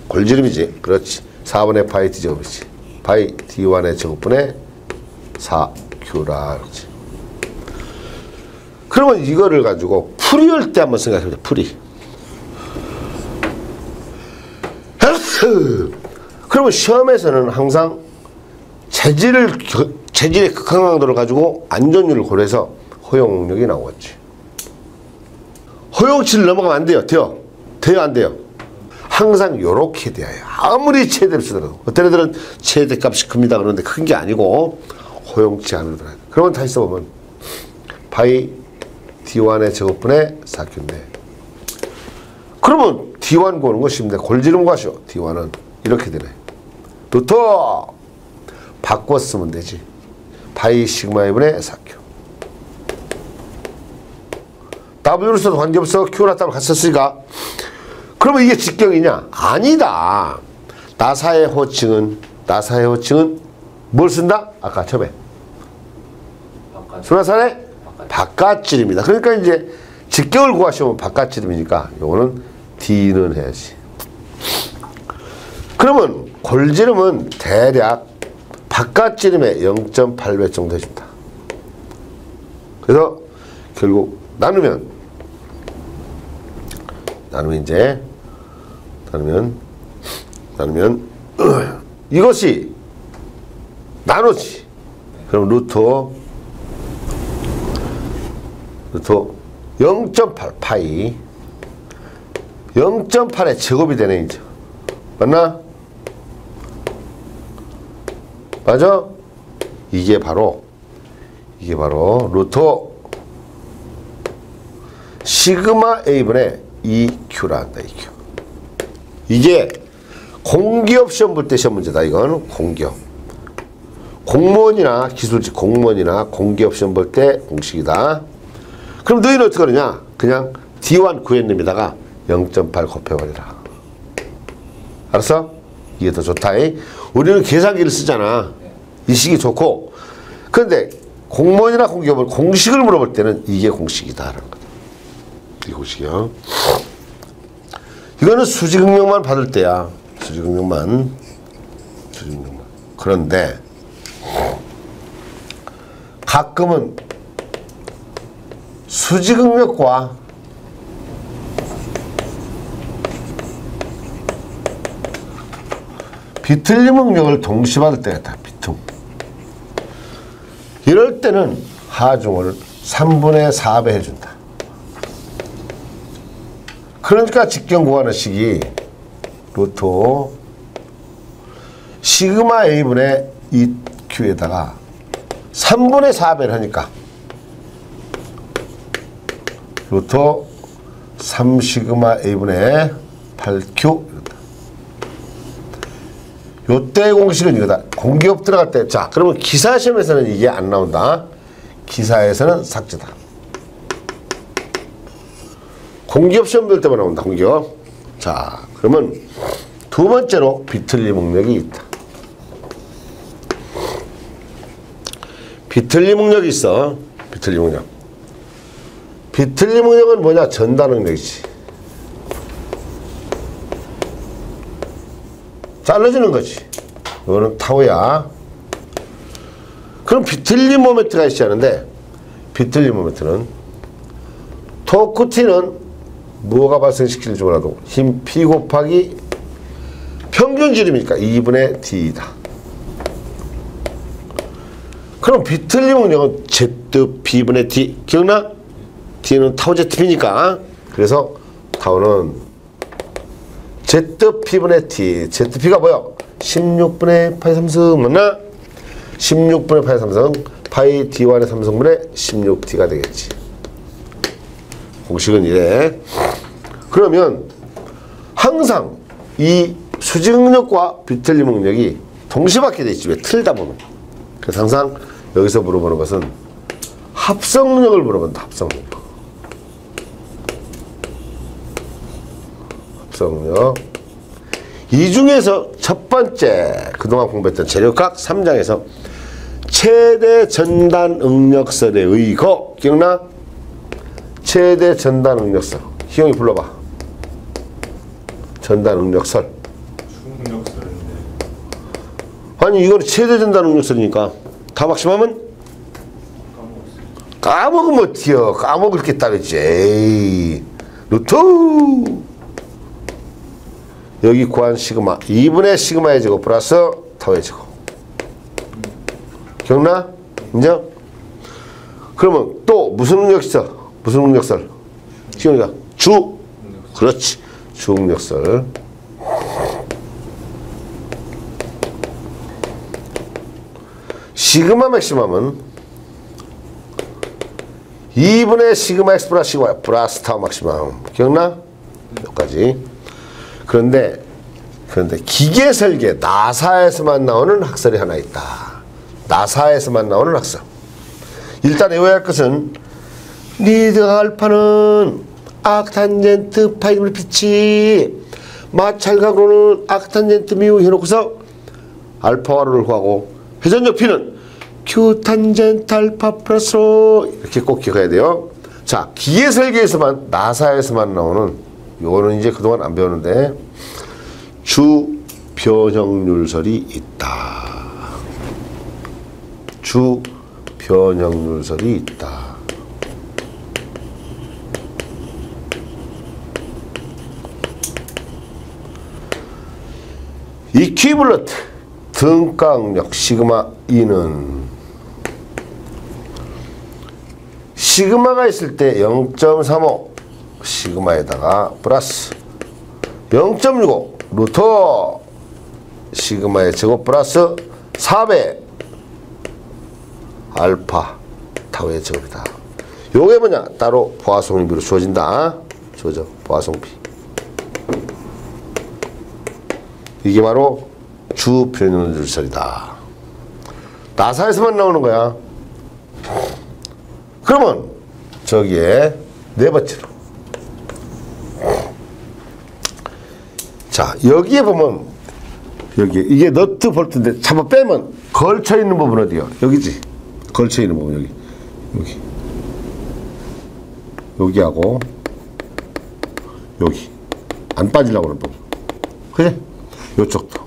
S1: 골지름이지. 그렇지. 4분의 파이 D제곱이지. 파이 D1의 제곱분의 4Q라. 그렇지. 그러면 이거를 가지고 풀이할 때 한번 생각해보자. 풀이. 그러면 시험에서는 항상 재질의 극한 강도를 가지고 안전율을 고려해서 허용력이 나오겠지. 허용치를 넘어가면 안 돼요. 돼요 안 돼요? 항상 요렇게 돼요. 아무리 최대를 쓰더라도 어떤 애들은 최대값이 큽니다 그런데 큰 게 아니고 허용치 안으로 들어야 돼. 그러면 다시 써보면 파이 D1의 제곱분의 4Q인데 그러면 D1 구하는 거 쉽네. 골지름 구하시오. D1은 이렇게 되네. 루터 바꿔 쓰면 되지. 파이 시그마 A분의 4Q. W를 써도 관계없어. Q나 W 같이 썼으니까. 그러면 이게 직경이냐? 아니다. 나사의 호칭은 뭘 쓴다? 아까 처음에. 순화산의 바깥지름이다. 그러니까 이제 직경을 구하시면 바깥지름이니까 요거는 D는 해야지. 그러면 골지름은 대략 바깥지름의 0.8배 정도 해준다. 그래서 결국 나누면 이것이 나누지. 그럼 루트 0.8 파이 0.8의 제곱이 되네 이제. 맞나? 맞아? 이게 바로 루트 시그마 A분의 2Q라 한다. 2Q. 이게 공기업 시험 볼 때 시험 문제다. 이건 공기업. 공무원이나 기술직 공무원이나 공기업 시험 볼 때 공식이다. 그럼 너희는 어떻게 하느냐? 그냥 D1 구했는데다가 0.8 곱해버리라. 알았어? 이게 더 좋다. 우리는 계산기를 쓰잖아. 이 식이 좋고. 그런데 공무원이나 공기업을 공식을 물어볼 때는 이게 공식이다라는 거다. 이 공식이요. 이거는 수직응용만 받을 때야. 수직응용만. 그런데 가끔은 수직응력과 비틀림 응력을 동시에 받을 때가 있다. 비틀. 이럴 때는 하중을 3분의 4배 해준다. 그러니까 직경 구하는 식이 루트 시그마 A분의 2Q에다가 3분의 4배를 하니까 루트 3 시그마 A분의 8Q. 요때 공식은 이거다. 공기업 들어갈 때. 자, 그러면 기사시험에서는 이게 안 나온다. 기사에서는 삭제다. 공기업 시험 볼 때만 나온다. 공기업. 자, 그러면 두 번째로 비틀림 응력이 있다. 비틀림 응력이 있어. 비틀림 응력. 비틀림 응력은 뭐냐? 전달 응력이지. 잘라주는 거지. 이거는 타우야. 그럼 비틀림 모멘트가 있어야 하는데, 비틀림 모멘트는 토크-T는 뭐가 발생시킬지 몰라도 힘 P 곱하기 평균 지름이니까 2분의 D다. 그럼 비틀림 응력은 ZP분의 D. 기억나? D는 타우 ZP니까. 그래서 타우는 ZP분의 T. ZP가 뭐야? 16분의 파이 3승 맞나? 16분의 파이 3승 파이 D1의 3승분의 16T가 되겠지. 공식은 이래. 그러면 항상 이 수직응력과 비틀림 응력이 동시에 받게 돼 있지. 왜? 틀다 보면. 그래서 항상 여기서 물어보는 것은 합성응력을 물어본다. 합성응력. 이 중에서 첫 번째 그동안 공부했던 재료각 3장에서 최대 전단 응력설에 의거 기억나? 최대 전단 응력설. 희영이 불러봐. 전단 응력설.
S3: 중력설인데.
S1: 아니 이거는 최대 전단 응력설이니까 다 막심하면 까먹으면 어때요? 까먹을 게 따르지. 에이. 루트 여기 구한 시그마 2분의 시그마의 제곱 플러스 타우의 제곱. 기억나? 인정? 그러면 또 무슨 응력 있어? 무슨 응력설? 시그마가 주. 그렇지. 주 응력설. 시그마 맥시멈은 2분의 시그마 X 플러스 시그마 플러스 타우 맥시멈. 기억나? 여기까지. 그런데 기계 설계 나사에서만 나오는 학설이 하나 있다. 나사에서만 나오는 학설. 일단 외워야 할 것은 니드 알파는 아크탄젠트 파이를 빛이 마찰각으로는 아크탄젠트 미우 해놓고서 알파와를 구하고 회전력 P는 큐탄젠트 알파 플러스로 이렇게 꼭 기억해야 돼요. 자, 기계 설계에서만 나사에서만 나오는 요거는 이제 그동안 안 배웠는데 주 변형률설이 있다. 주 변형률설이 있다. 이퀴블런트 등각력 시그마 E는 시그마가 있을 때 0.35 시그마에다가 플러스 0.65 루트 시그마의 제곱 플러스 4배 알파 타우의 제곱이다. 요게 뭐냐? 따로 보아송비로 주어진다. 주어져. 보아송비. 이게 바로 주 변형률설이다. 나사에서만 나오는 거야. 그러면 저기에 네 번째로 자 여기에 보면 여기 이게 너트 볼트인데 잡아 빼면 걸쳐 있는 부분 어디요? 여기지. 걸쳐 있는 부분 여기 여기하고 여기 안 빠지려고 하는 부분. 그지? 요쪽도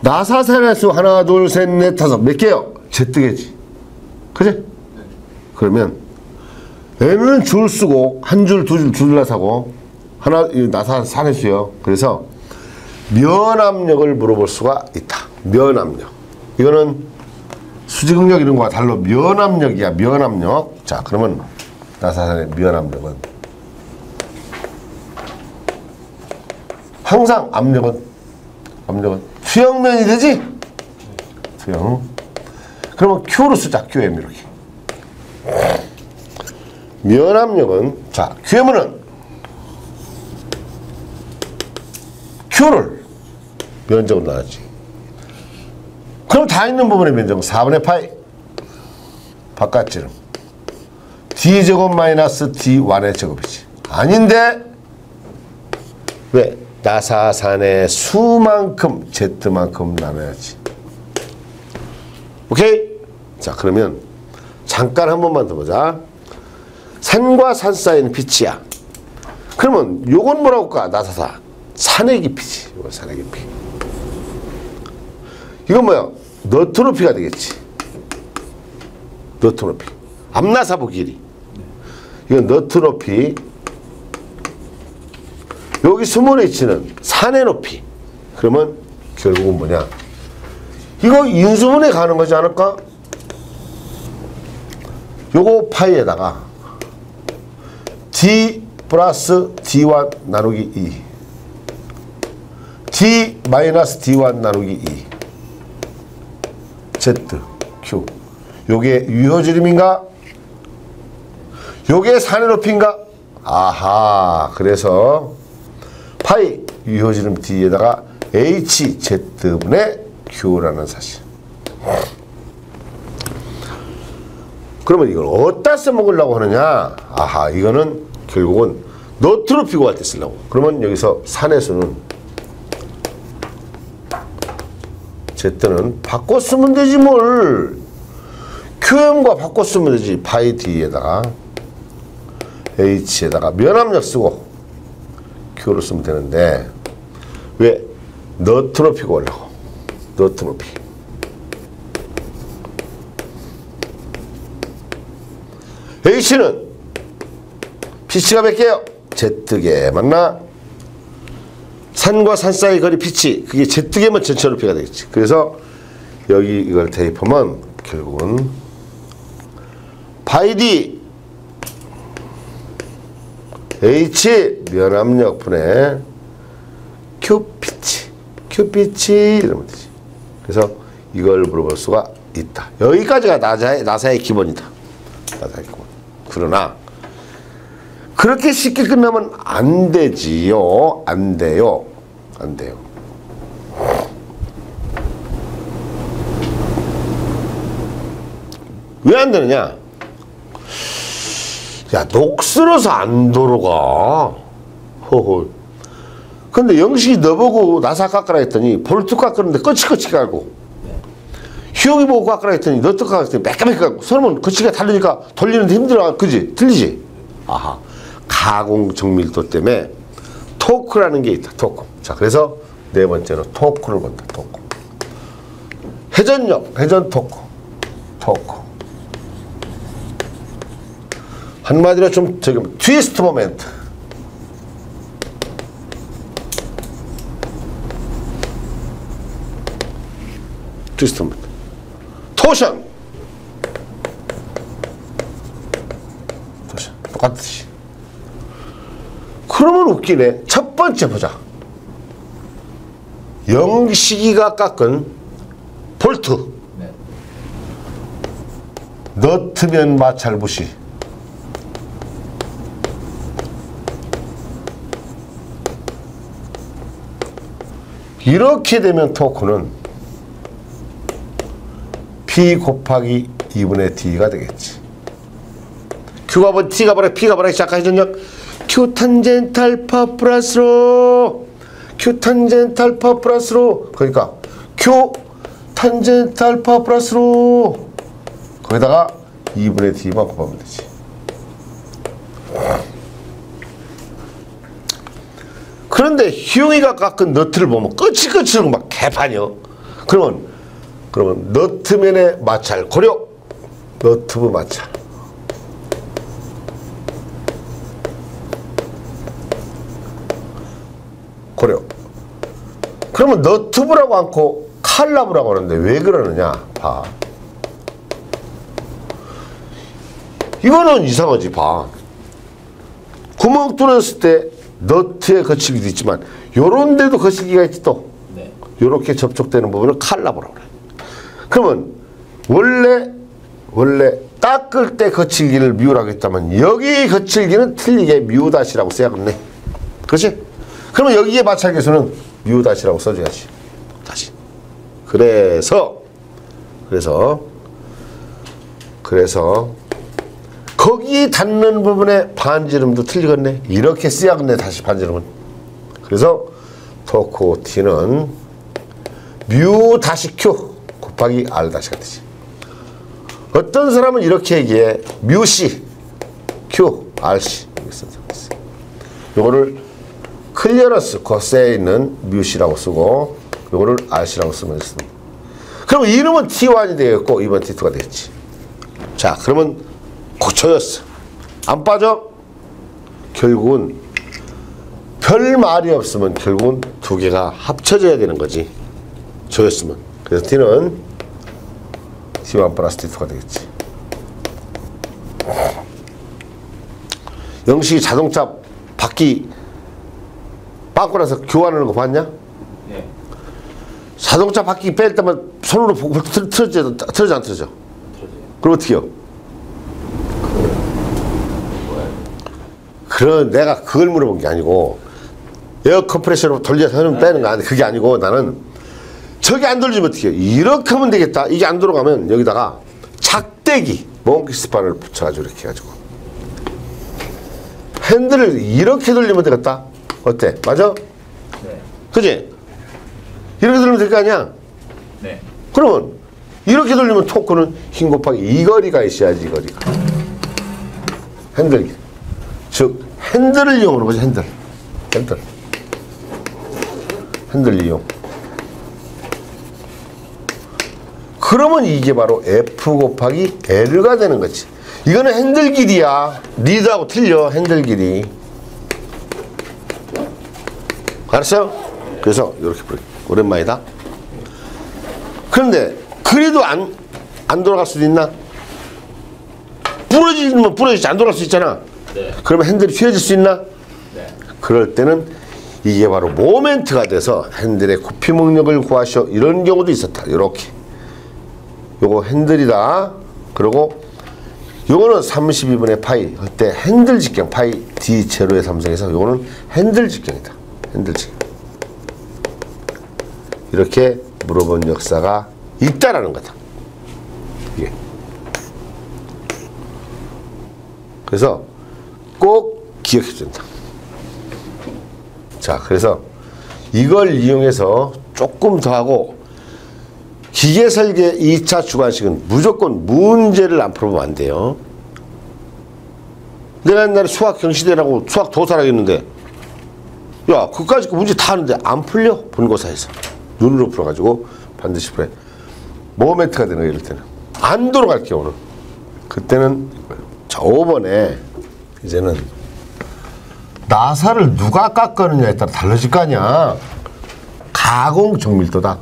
S1: 나사선의 수 하나 둘 셋 넷 다섯 몇 개요? Z개지. 그지? 그러면 N은 줄 쓰고 한 줄 두 줄 둘러사고 하나 나사산의 수요. 그래서 면압력을 물어볼 수가 있다. 면압력. 이거는 수직응력 이런 거와 달로 면압력이야. 면압력. 자 그러면 나사산의 면압력은 항상 압력은 수형면이 되지? 수형. 그러면 Q로 쓰자. QM 이렇게. 면압력은 자 QM은 Q를 면적으로 나누지. 그럼 다 있는 부분의 면적은 4분의 파이 바깥지름 D제곱 마이너스 D1의 제곱이지. 아닌데 왜? 나사산의 수만큼 Z만큼 나눠야지. 오케이? 자 그러면 잠깐 한 번만 더 보자. 산과 산 사이는 빛이야. 그러면 요건 뭐라고 할까? 나사사 산의 깊이지. 이건 산의 깊이. 이건 뭐야? 너트 높이가 되겠지. 너트 높이. 앞나사부 길이. 이건 너트 높이. 여기 스몰 h는 산의 높이. 그러면 결국은 뭐냐? 이거 인수분해 가는 거지 않을까? 요거 파이에다가 D 플러스 D1 나누기 2 D 마이너스 D1 나누기 2 Z, Q. 요게 유효지름인가? 요게 산의 높이인가? 아하. 그래서 파이 유효지름 D에다가 HZ분의 Q라는 사실. 그러면 이걸 어디다 써먹으려고 하느냐? 아하. 이거는 결국은 너트 높이 구할 때 쓰려고. 그러면 여기서 산의 수는 Z는 바꿔 쓰면 되지 뭘. QM과 바꿔 쓰면 되지. 파이 D에다가 H에다가 면압력 쓰고 Q로 쓰면 되는데 왜? 너트 높이 구하려고. 너트 높이. H는 피치가 몇 개요? Z개. 맞나? 산과 산 사이 거리 피치. 그게 Z개면 전체 높이가 되겠지. 그래서 여기 이걸 대입하면 결국은 파이 D H 면압력 분의 Q피치. Q피치 이러면 되지. 그래서 이걸 물어볼 수가 있다. 여기까지가 나사의 기본이다. 나사의 기본. 그러나 그렇게 쉽게 끝나면 안 되지요. 안 돼요. 안 돼요. 왜 안 되느냐? 야, 녹슬어서 안 돌아가. 허허. 근데 영식이 너보고 나사 깎으라 했더니 볼트 깎으는데 거치거치 가고, 희용이 보고 깎으라 했더니 너트 깎으라 했더니 매까매까 가고, 서로는 거치가 다르니까 돌리는데 힘들어. 그지? 틀리지? 아하. 가공 정밀도 때문에 토크라는 게 있다. 토크. 자, 그래서 네 번째로 토크를 본다. 토크. 회전력, 회전 토크. 토크. 한마디로 좀 저기 트위스트 모멘트. 트위스트 모멘트. 토션. 토션. 똑같듯이. 그러면 웃기네. 첫 번째 보자. 영식이가 깎은 볼트.
S2: 네.
S1: 너트면 마찰부시. 이렇게 되면 토크는 P 곱하기 2분의 D가 되겠지. Q가 뭐 T가 뭐래 P가 뭐래 시작하기 전역 Q 탄젠트 알파 플러스로 Q 탄젠트 알파 플러스로 그러니까 Q 탄젠트 알파 플러스로 거기다가 2분의 D만 곱하면 되지. 그런데 희용이가 깎은 너트를 보면 끝이 막 개판이요. 그러면 너트면의 마찰 고려. 너트부 마찰. 고려. 그러면 너트부라고 않고 칼라부라고 하는데 왜 그러느냐? 봐. 이거는 이상하지. 봐. 구멍 뚫었을 때 너트에 거치기도 있지만 요런 데도 거치기가 있지 또.
S2: 네.
S1: 요렇게 접촉되는 부분을 칼라부라고 그래. 그러면 원래 닦을 때 거칠기를 미우라고 했다면 여기 거칠기는 틀리게 미우다시라고 써야겠네. 그렇지? 그러면 여기에 마찰계수는 미우다시라고 써줘야지. 다시. 그래서 거기 닿는 부분의 반지름도 틀리겠네. 이렇게 써야겠네. 다시 반지름은. 그래서 토크 T는 뮤 다시 Q 곱하기 R 다시가 되지. 어떤 사람은 이렇게 얘기해. 뮤 C Q R C 이렇게 써서 요거를 클리어런스 코스에 있는 뮤 C라고 쓰고 요거를 R C라고 쓰면 있습니다. 그러면 이름은 T1이 되겠고 2번 T2가 되겠지. 자, 그러면 고쳐졌어. 안 빠져? 결국은 별 말이 없으면 결국은 두 개가 합쳐져야 되는 거지. 조였으면. 그래서 T는 T1 플러스 T2가 되겠지. 영식이 자동차 바퀴 빵꾸 나서 교환하는 거 봤냐?
S2: 네.
S1: 자동차 바퀴 뺄 때만 손으로 틀어져 안 틀어져?
S2: 틀어져요.
S1: 그럼 어떻게 해요? 그런 내가 그걸 물어본 게 아니고 에어 컴프레셔로 돌려서 흐름 빼는 거 아닌데 그게 아니고 나는 저게 안 돌리면 어떻게 해요? 이렇게 하면 되겠다. 이게 안 돌아가면 여기다가 작대기 몽키 스판을 붙여가지고 이렇게 해가지고 핸들을 이렇게 돌리면 되겠다. 어때? 맞아?
S2: 네.
S1: 그지? 이렇게 돌리면 될 거 아니야?
S2: 네.
S1: 그러면 이렇게 돌리면 토크는 힘 곱하기 이 거리가 있어야지. 이 거리가 핸들 즉 핸들을 이용하는 거지. 핸들 이용. 그러면 이게 바로 F 곱하기 L가 되는 거지. 이거는 핸들 길이야. 리드하고 틀려. 핸들 길이. 알았어요? 그래서 이렇게 부르. 오랜만이다. 그런데 그래도 안 돌아갈 수도 있나? 부러지면 부러지지 안 돌아갈 수 있잖아.
S2: 네.
S1: 그러면 핸들이 휘어질 수 있나?
S2: 네.
S1: 그럴 때는 이게 바로 모멘트가 돼서 핸들의 굽힘 능력을 구하시오. 이런 경우도 있었다. 이렇게. 요거 핸들이다. 그리고 요거는 32분의 파이 할 때 핸들 직경 파이 D 제로의 삼성에서 요거는 핸들 직경이다. 핸들 직경. 이렇게 물어본 역사가 있다라는 거다. 이게. 그래서 꼭 기억해 준다. 자, 그래서 이걸 이용해서 조금 더 하고 기계 설계 2차 주관식은 무조건 문제를 안 풀어보면 안 돼요. 내가 옛날에 수학 경시대라고 수학 도사라고 했는데 야, 그까짓 문제 다 하는데 안 풀려? 본고사에서. 눈으로 풀어가지고 반드시 풀어야 돼. 모멘트가 되는 거예요, 이럴 때는. 안 돌아갈게요, 오늘. 그때는 자, 5번에 이제는 나사를 누가 깎았느냐에 따라 달라질 거 아니야. 가공정밀도다.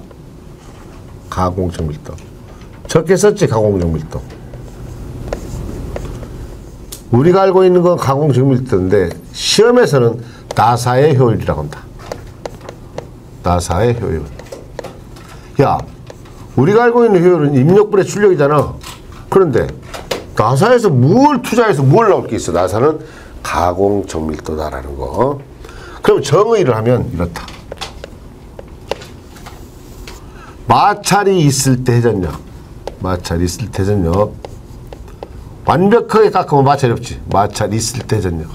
S1: 가공정밀도. 적게 썼지, 가공정밀도. 우리가 알고 있는 건 가공정밀도인데 시험에서는 나사의 효율이라고 한다. 나사의 효율. 야, 우리가 알고 있는 효율은 입력분의 출력이잖아. 그런데 나사에서 뭘 투자해서 뭘 나올 게 있어. 나사는 가공정밀도다라는 거. 그럼 정의를 하면 이렇다. 마찰이 있을 때 회전력. 마찰이 있을 때 회전력. 완벽하게 깎으면 마찰이 없지. 마찰이 있을 때 회전력.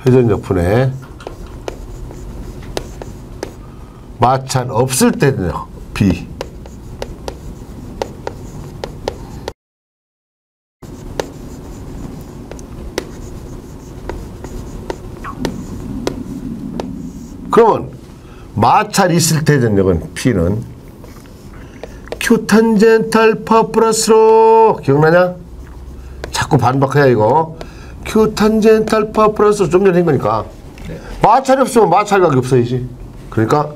S1: 회전력 분해. 마찰 없을 때 회전력. B. 그러면 마찰 있을 때 회전력은 P는 Q 탄젠트 알파 플러스로 기억나냐? 자꾸 반박해야 이거. Q 탄젠트 알파 플러스 좀 전에 한 거니까.
S2: 네.
S1: 마찰이 없으면 마찰각이 없어야지. 그러니까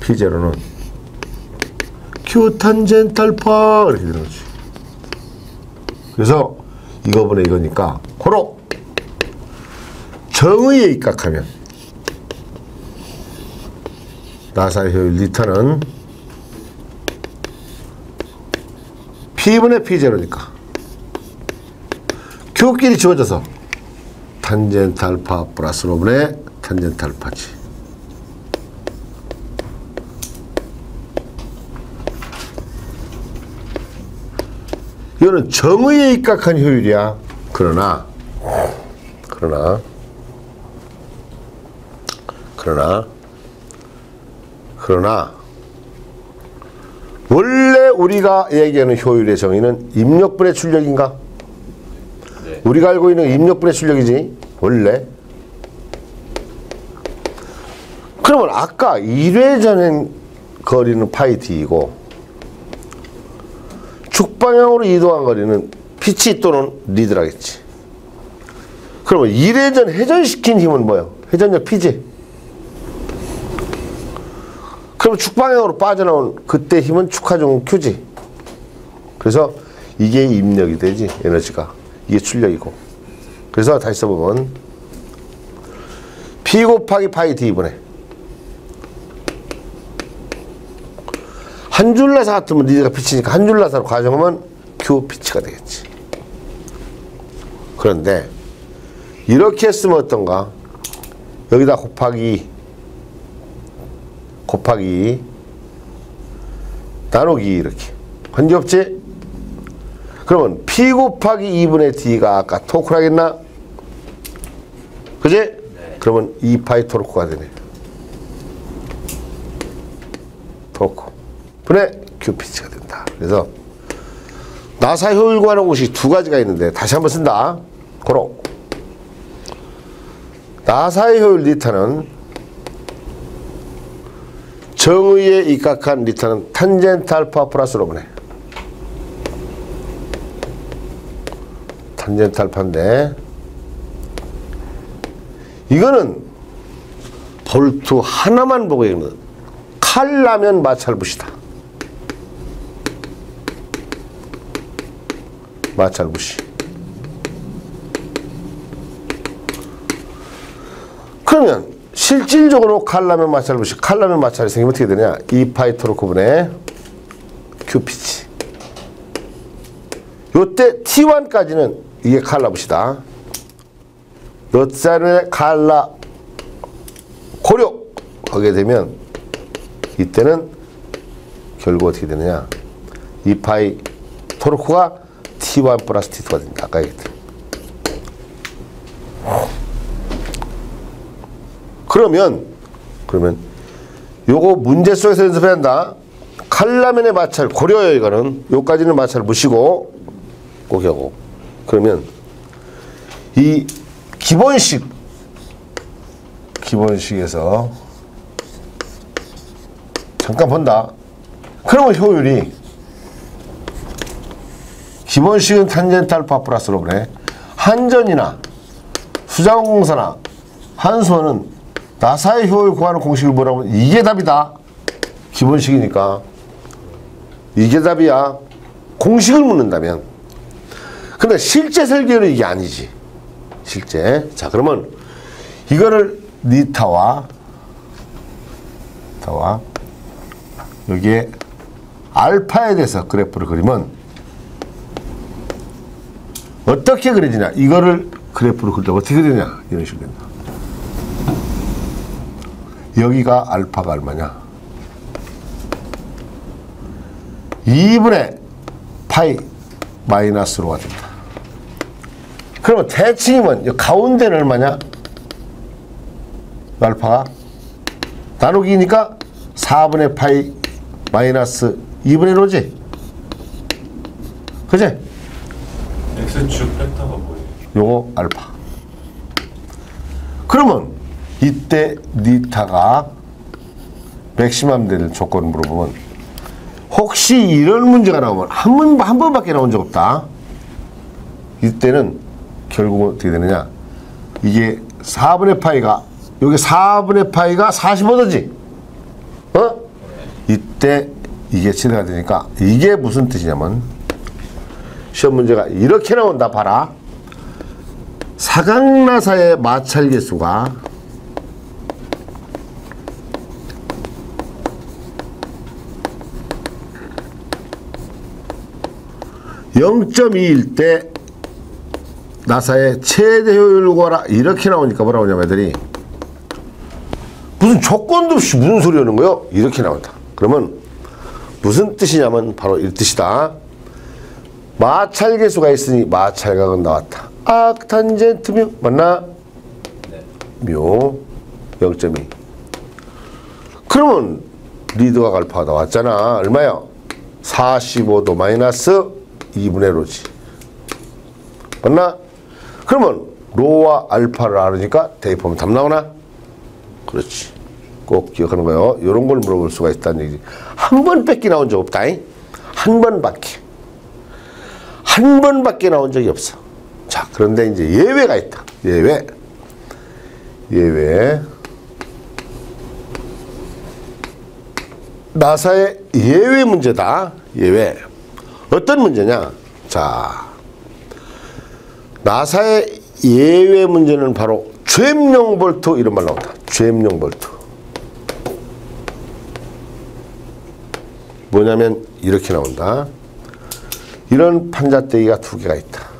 S1: P0는 Q 탄젠트 알파 이렇게 되는 거지. 그래서 이거분의 이거니까 고로 정의에 입각하면 나사의 효율 리타는 P분의 P0니까 Q끼리 지워져서 탄젠트 알파 플러스 로분의 탄젠트 알파지. 이거는 정의에 입각한 효율이야. 그러나 원래 우리가 얘기하는 효율의 정의는 입력분의 출력인가?
S2: 네.
S1: 우리가 알고 있는 입력분의 출력이지 원래. 그러면 아까 1회전의 거리는 파이 d이고 축방향으로 이동한 거리는 피치 또는 리드라겠지. 그러면 1회전 회전시킨 힘은 뭐예요? 회전력 P지. 그럼 축방향으로 빠져나온 그때 힘은 축하종 Q지. 그래서 이게 입력이 되지, 에너지가. 이게 출력이고. 그래서 다시 써보면 P 곱하기 파이 D분의 한 줄 나사 같으면 리드가 피치니까 한 줄 나사로 가정하면 Q 피치가 되겠지. 그런데 이렇게 했으면 어떤가? 여기다 곱하기 나누기 이렇게 관계없지? 그러면 P 곱하기 2분의 D가 아까 토크를 하겠나? 그지? 네. 그러면 2파이 토르크가 되네. 토크 분의 Q피치가 된다. 그래서 나사 효율과 하는 곳이 두 가지가 있는데 다시 한번 쓴다. 고로 나사의 효율 리타는 정의에 입각한 리타는 탄젠트 알파 플러스 로분의 탄젠트 알파인데 이거는 볼트 하나만 보고 있는 칼라면 마찰부시다. 마찰부시. 그러면 실질적으로 칼라면 마찰부시, 칼라면 마찰이 생기면 어떻게 되냐? 2파이 토르크 분의 Q피치. 요때 T1까지는 이게 칼라부시다. 몇 칼라 고려하게 되면 이때는 결국 어떻게 되느냐? 2파이 토르크가 T1 플러스 T2가 된다. 아까 얘기했다. 그러면 요거 문제 속에서 연습해야 한다. 칼라멘의 마찰 고려요. 이거는 요까지는 마찰을 무시고 꼭 하고. 그러면 이 기본식에서 잠깐 본다. 그러면 효율이 기본식은 탄젠트 알파 플러스 로그네. 한전이나 수자원공사나 한수원은 나사의 효율 구하는 공식을 뭐라고 하면 이게 답이다. 기본식이니까 이게 답이야. 공식을 묻는다면. 근데 실제 설계는 이게 아니지. 실제. 자, 그러면 이거를 니타와 여기에 알파에 대해서 그래프를 그리면 어떻게 그려지냐. 이거를 그래프로 그릴 때 어떻게 그리냐. 이런 식으로 된다. 여기가 알파가 얼마냐. 2분의 파이 마이너스로가 된다. 그러면 대칭이면 이 가운데는 얼마냐? 알파가 나누기니까 4분의 파이 마이너스 2분의 1로지? 그지?
S3: X축 벡터가 뭐예요?
S1: 요거 알파. 그러면 이때 니타가 맥시멈 될 조건을 물어보면 혹시 이런 문제가 나오면 한 번밖에 나온 적 없다. 이때는 결국은 어떻게 되느냐. 이게 4분의 파이가 여기 4분의 파이가 45도지. 어? 이때 이게 7가 되니까 이게 무슨 뜻이냐면 시험 문제가 이렇게 나온다. 봐라. 사각나사의 마찰 계수가 0.2일 때 나사의 최대 효율을 구하라. 이렇게 나오니까 뭐라고 하냐면 애들이 무슨 조건도 없이 무슨 소리 하는 거요? 이렇게 나온다. 그러면 무슨 뜻이냐면 바로 이 뜻이다. 마찰 계수가 있으니 마찰각은 나왔다. 악탄젠트 묘 맞나?
S2: 네.
S1: 묘 0.2. 그러면 리드각 알파가 나왔잖아. 얼마요? 45도 마이너스 2분의 로지. 맞나? 그러면 로와 알파를 알으니까 대입하면 답 나오나? 그렇지. 꼭 기억하는 거예요. 이런 걸 물어볼 수가 있다는 얘기지. 한 번밖에 나온 적 없다. 한 번밖에. 한 번밖에 나온 적이 없어. 자, 그런데 이제 예외가 있다. 예외. 나사의 예외 문제다. 예외. 어떤 문제냐? 자, 나사의 예외 문제는 바로 죗용 볼트 이런 말 나온다. 죗용 볼트. 뭐냐면 이렇게 나온다. 이런 판자대기가 두 개가 있다.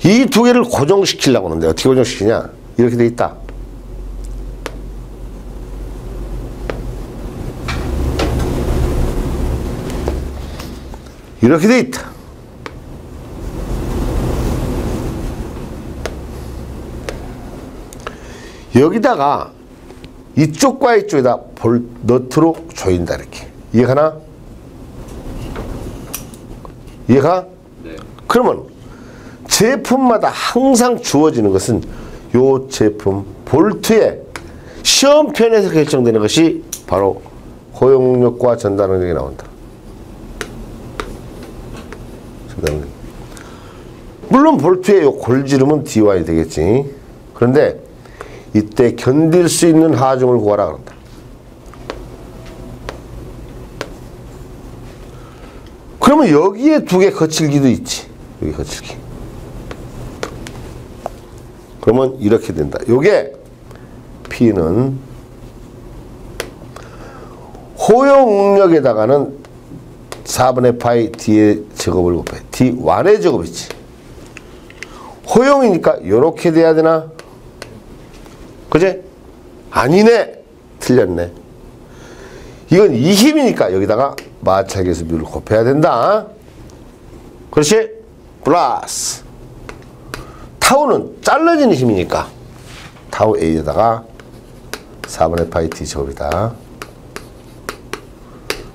S1: 이 두 개를 고정시키려고 하는데 어떻게 고정시키냐? 이렇게 돼 있다. 이렇게 돼 있다. 여기다가 이쪽과 이쪽에다 너트로 조인다. 이렇게. 이해가나? 이해가?
S2: 네.
S1: 그러면 제품마다 항상 주어지는 것은 요 제품 볼트에 시험편에서 결정되는 것이 바로 호용력과 전달능력이 나온다. 물론 볼트의 요 골지름은 dy 되겠지. 그런데 이때 견딜 수 있는 하중을 구하라 그런다. 그러면 여기에 두 개 거칠기도 있지. 여기 거칠기. 그러면 이렇게 된다. 요게 P는 호용력에다가는 4분의 파이 D의 제곱을 곱해. D1의 제곱이지. 호용이니까 요렇게 돼야 되나? 그제? 아니네. 틀렸네. 이건 이 힘이니까 여기다가 마찰계수 뮤를 곱해야 된다. 그렇지? 플러스 타우는 잘라지는 힘이니까 타우 A에다가 4분의 파이 T 제곱이다.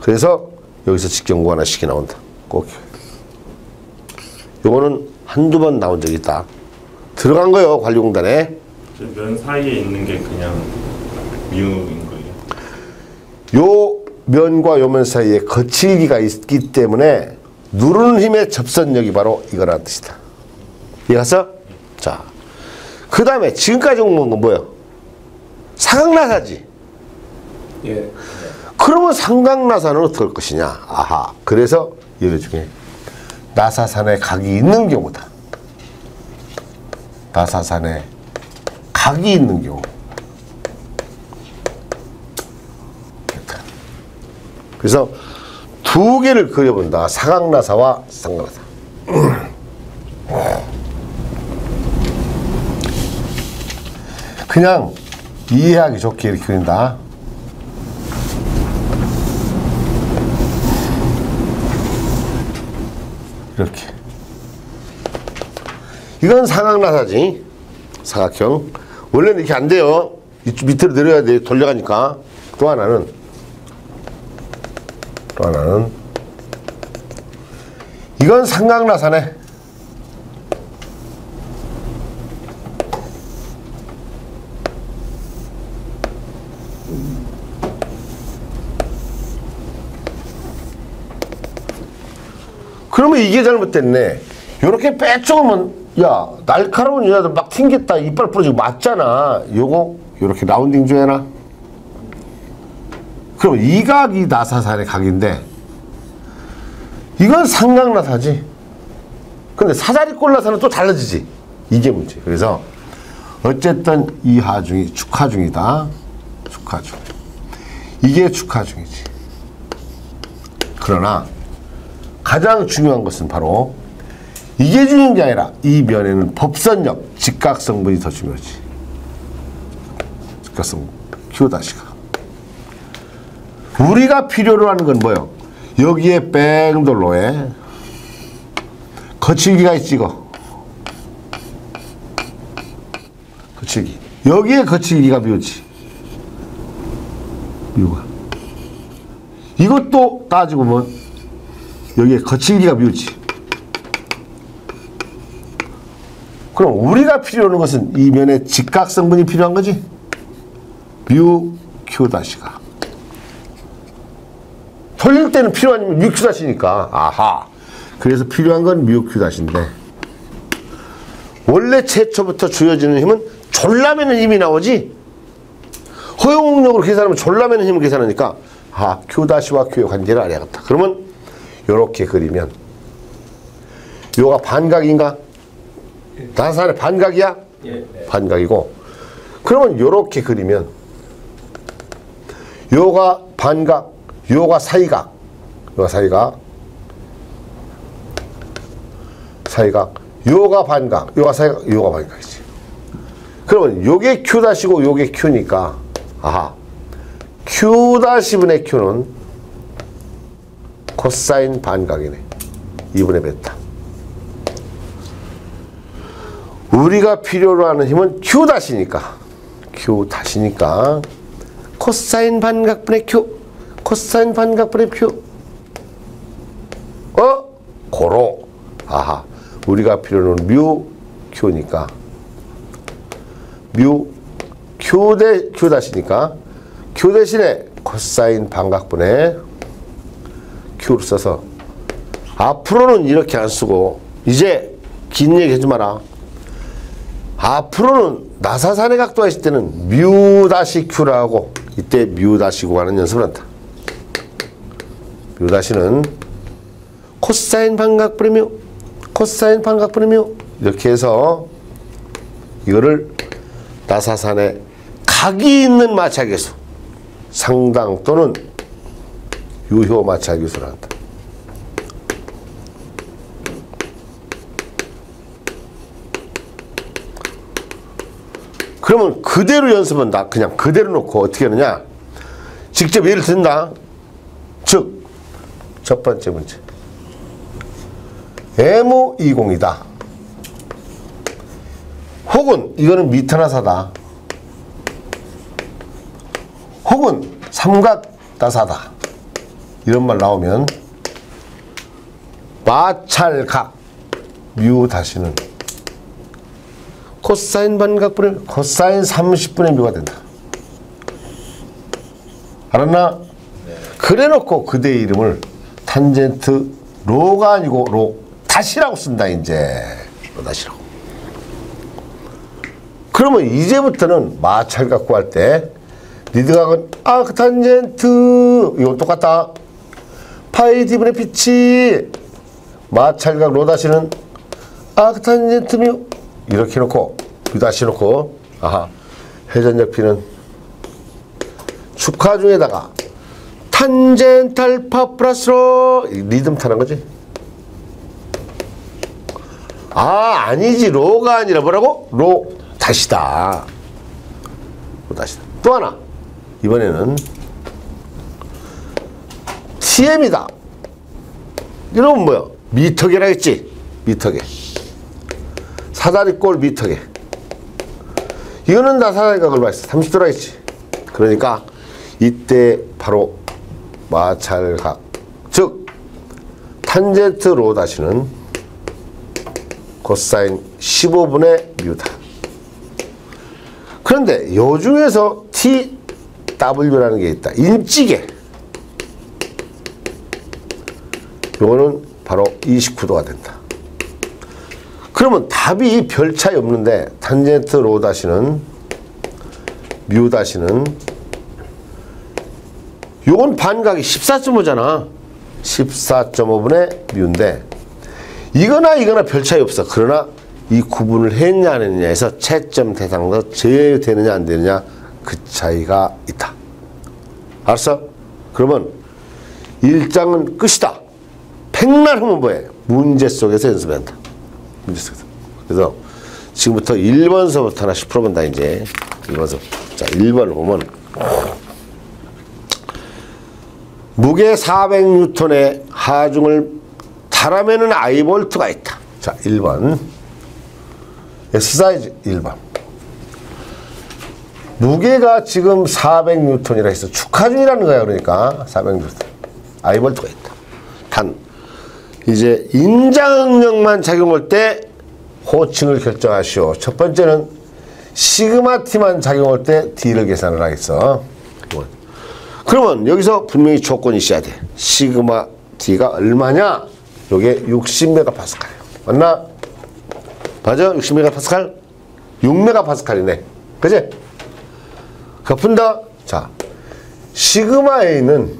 S1: 그래서 여기서 직경구 하나씩이 나온다. 꼭 요거는 한두 번 나온 적이 있다. 들어간 거요, 관리공단에.
S3: 면 사이에 있는 게 그냥 뮤인 거예요.
S1: 요 면과 요 면 사이에 거칠기가 있기 때문에 누르는 힘의 접선력이 바로 이거라는 뜻이다. 이해갔어? 자, 그 다음에 지금까지 온 건 뭐예요? 사각나사지.
S2: 예.
S1: 그러면 삼각나사는 어떻게 할 것이냐? 아하. 그래서 예를 중에 나사산에 각이 있는 경우다. 나사산에 각이 있는 경우. 그래서 두 개를 그려본다. 사각나사와 삼각나사. 그냥 이해하기 좋게 이렇게 그린다. 이렇게. 이건 사각나사지. 사각형. 원래는 이렇게 안 돼요. 밑으로 내려야 돼. 돌려가니까. 또 하나는 이건 삼각나사네. 그러면 이게 잘못됐네. 요렇게 빼쪽으면 야 날카로운 여자들 막 튕겼다 이빨 부러지고 맞잖아. 요거 요렇게 라운딩 줘야나. 그럼 이 각이 나사산의 각인데 이건 삼각나사지. 근데 사다리꼴 나사는 또 달라지지. 이게 문제. 그래서 어쨌든 이 하중이 축하중이다. 축하중. 이게 축하중이지. 그러나 가장 중요한 것은 바로 이게 중요한 게 아니라 이 면에는 법선력, 직각성분이 더 중요하지. 직각성분, Q-가. 우리가 필요로 하는 건 뭐예요? 여기에 뺑돌로에 거칠기가 있지, 이거. 거칠기. 여기에 거칠기가 묘지. 묘가. 이것도 따지고 보면 여기에 거칠기가 묘지. 그럼 우리가 필요로 하는 것은 이 면에 직각성분이 필요한 거지? 뮤 Q-가. 돌릴 때는 필요한 뮤 Q-니까. 아하. 그래서 필요한 건 뮤 Q-인데 원래 최초부터 주어지는 힘은 졸라매는 힘이 나오지. 허용력으로 계산하면 졸라매는 힘을 계산하니까 아 Q-와 Q의 관계를 알아야겠다. 그러면 요렇게 그리면 요가 반각인가? 나사산의 반각이야?
S2: 예.
S1: 반각이고 그러면 요렇게 그리면 요가 반각, 요가 사이각, 요가 사이각, 요가 반각, 요가 사이각, 요가 반각이지. 그러면 요게 Q-고 요게 Q니까 아하 Q-분의 Q는 코사인 반각이네. 2분의 베타. 우리가 필요로 하는 힘은 Q-니까 코사인 반각분의 Q, 코사인 반각분의 Q. 고로. 아하. 우리가 필요로 하는 뮤 Q니까 뮤 Q 대 Q-니까 Q 대신에 코사인 반각분의 Q를 써서 앞으로는 이렇게 안 쓰고 이제 긴 얘기 하지 마라. 앞으로는 나사산의 각도가 있을 때는 뮤 Q라고 이때 뮤 Q하는 연습을 한다. 뮤 는 코사인 반각분의 뮤, 코사인 반각분의 뮤 이렇게 해서 이거를 나사산의 각이 있는 마찰계수 상당 또는 유효 마찰계수를 한다. 그러면 그대로 연습한다. 그냥 그대로 놓고 어떻게 하느냐? 직접 예를 든다. 즉, 첫 번째 문제. M20이다. 혹은 이거는 미터나사다. 혹은 삼각다사다. 이런 말 나오면 마찰각 뮤 다시는 코사인 반각분의 코사인 30분의 뮤가 된다. 알았나? 네. 그래놓고 그대의 이름을 탄젠트 로가 아니고 로 다시라고 쓴다. 이제 로 다시라고. 그러면 이제부터는 마찰각 구할 때 니드각은 아크탄젠트 이건 똑같다. 파이 d분의 피치 마찰각 로 다시는 아크탄젠트 뮤 이렇게 해놓고 뮤 다시 해놓고 아하 회전적 P는 축하 중에다가 탄젠탈 파 플러스로 리듬 타는 거지. 아 아니지 로가 아니라 뭐라고? 로 다시다. 로 다시다. 또 하나 이번에는 TM이다. 이러면 뭐야? 미터계라 했지? 미터계. 사다리꼴 미터계. 이거는 다 사다리각을 봤어. 30도라 했지. 그러니까 이때 바로 마찰각 즉 탄젠트 로 다시는 코사인 15분의 뮤다. 그런데 요 중에서 TW라는 게 있다. 인찌개. 요거는 바로 29도가 된다. 그러면 답이 별 차이 없는데 탄젠트 로 다시는 뮤 다시는 요건 반각이 14.5잖아. 14.5분의 뮤인데 이거나 이거나 별 차이 없어. 그러나 이 구분을 했냐 안 했냐에서 채점 대상에서 제외되느냐 안 되느냐 그 차이가 있다. 알았어? 그러면 1장은 끝이다. 백날하면 뭐해? 문제 속에서 연습한다. 문제 속에서. 그래서 지금부터 1번서부터 하나씩 풀어본다. 이제 1번서. 자 1번을 보면 무게 400N의 하중을 달아매는 아이볼트가 있다. 자 1번 엑서사이즈 1번 무게가 지금 400N이라 해서 축하 중이라는 거야. 그러니까 400N 아이볼트가 있다. 단 이제 인자응력만 작용할 때 호칭을 결정하시오. 첫 번째는 시그마 T만 작용할 때 D를 계산을 하겠어. 그러면 여기서 분명히 조건이 있어야 돼. 시그마 T가 얼마냐? 요게 60MPa예요. 맞나? 맞아? 60MPa? 6MPa이네. 그치? 푼다. 자, 시그마 A는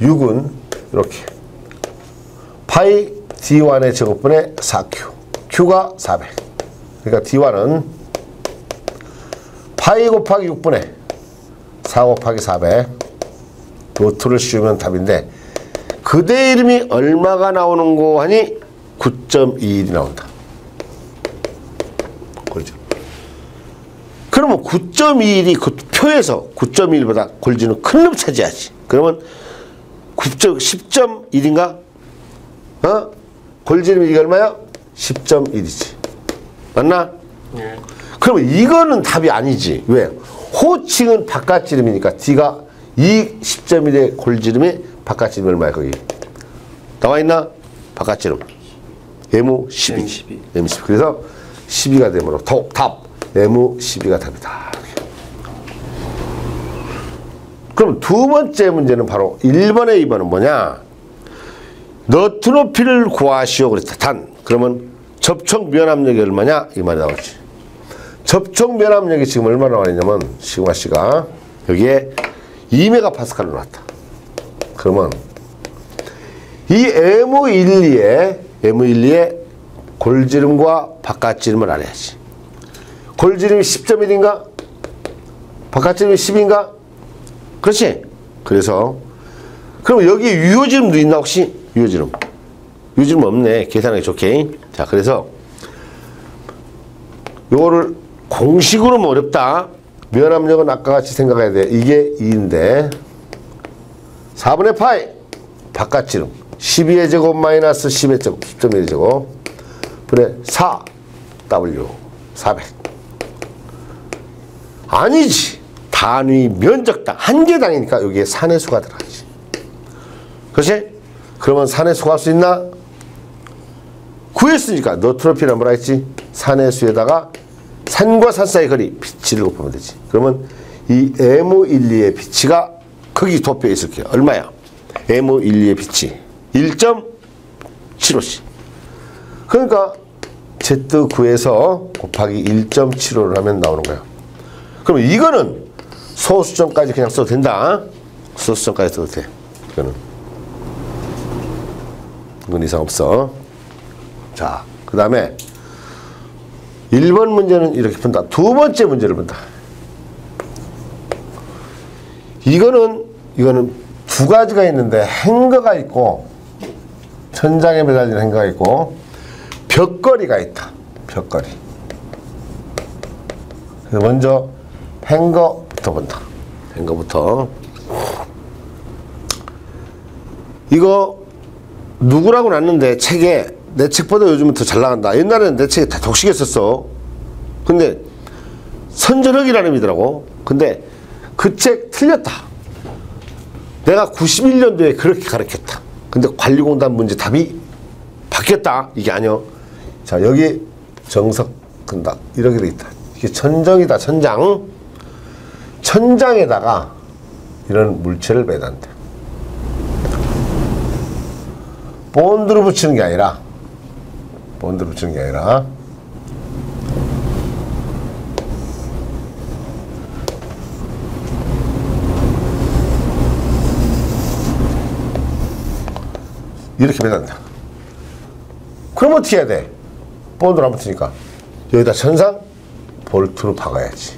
S1: 6은 이렇게 파이 D1의 제곱분의 4Q. Q가 400. 그러니까 D1은 파이 곱하기 6분의 4 곱하기 400. 루트를 씌우면 답인데 그대 이름이 얼마가 나오는 거 하니 9.21이 나온다. 그렇죠. 그러면 9.21이 그 표에서 9.21보다 골지는 큰 놈 차지하지. 그러면 10.1인가? 어? 골지름 이게 얼마야? 10.1이지. 맞나?
S3: 네.
S1: 그러면 이거는 답이 아니지. 왜? 호칭은 바깥지름이니까 D가 이 10.1의 골지름이 바깥지름이 얼마야 거기? 나와있나? 바깥지름 M12. M12. 그래서 12가 되므로 답 M12가 답이다. 그럼 두 번째 문제는 바로 1번에 2번은 뭐냐? 너트 높이를 구하시오 그랬다. 단 그러면 접촉 면압력이 얼마냐? 이 말이 나오지. 접촉 면압력이 지금 얼마나 나왔냐면 시그마 C가 여기에 2MPa로 나왔다. 그러면 이 M12의 골지름과 바깥지름을 알아야지. 골지름이 10.1인가? 바깥지름이 10인가? 그렇지? 그래서 그럼 여기 유효지름도 있나 혹시? 유효지름. 유효지름 없네. 계산하기 좋게. 자, 그래서 요거를 공식으로 뭐 어렵다. 면압력은 아까 같이 생각해야 돼. 이게 2인데 4분의 파이 바깥지름 12의 제곱 마이너스 10의 제곱 10.1의 제곱 분의 4 W 400 아니지. 단위 면적당 한 개당이니까 여기에 산의 수가 들어가지. 그렇지? 그러면 산의 수가 할 수 있나? 구했으니까 너트로피란 뭐라 했지? 산의 수에다가 산과 산 사이 거리 비치를 곱하면 되지. 그러면 이 M12의 비치가 거기 도표에 있을게요. 얼마야? M12의 비치 1.75씩. 그러니까 Z9에서 곱하기 1.75를 하면 나오는 거야. 그럼 이거는 소수점까지 그냥 써도 된다. 소수점까지 써도 돼. 이건 이상 없어. 자, 그 다음에 1번 문제는 이렇게 푼다. 두 번째 문제를 푼다. 이거는 두 가지가 있는데 행거가 있고 천장에 매달리는 행거가 있고 벽걸이가 있다. 벽걸이. 그래서 먼저 행거부터 본다. 행거부터. 이거 누구라고 났는데 책에 내 책보다 요즘은 더 잘 나간다. 옛날에는 내 책에 다 독식했었어. 근데 선전흑이라는 의미더라고. 근데 그 책 틀렸다. 내가 91년도에 그렇게 가르쳤다. 근데 관리공단 문제 답이 바뀌었다. 이게 아니요. 자, 여기 정석 근답 이렇게 돼 있다. 이게 천정이다. 천장. 천장에다가 이런 물체를 매단다. 본드로 붙이는 게 아니라 이렇게 매단다. 그럼 어떻게 해야 돼? 본드로 안 붙으니까 여기다 천상 볼트로 박아야지.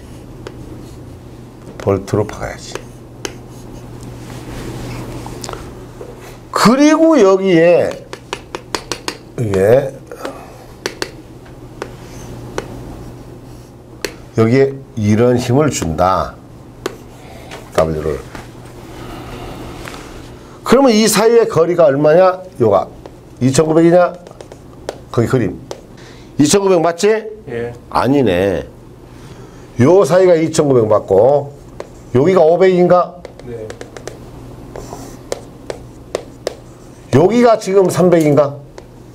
S1: 그리고 여기에 이런 힘을 준다. W를. 그러면 이 사이의 거리가 얼마냐? 요가 2900이냐? 거기 그림 2900 맞지?
S3: 예.
S1: 아니네. 요 사이가 2900 맞고 여기가 500인가?
S3: 네.
S1: 여기가 지금 300인가?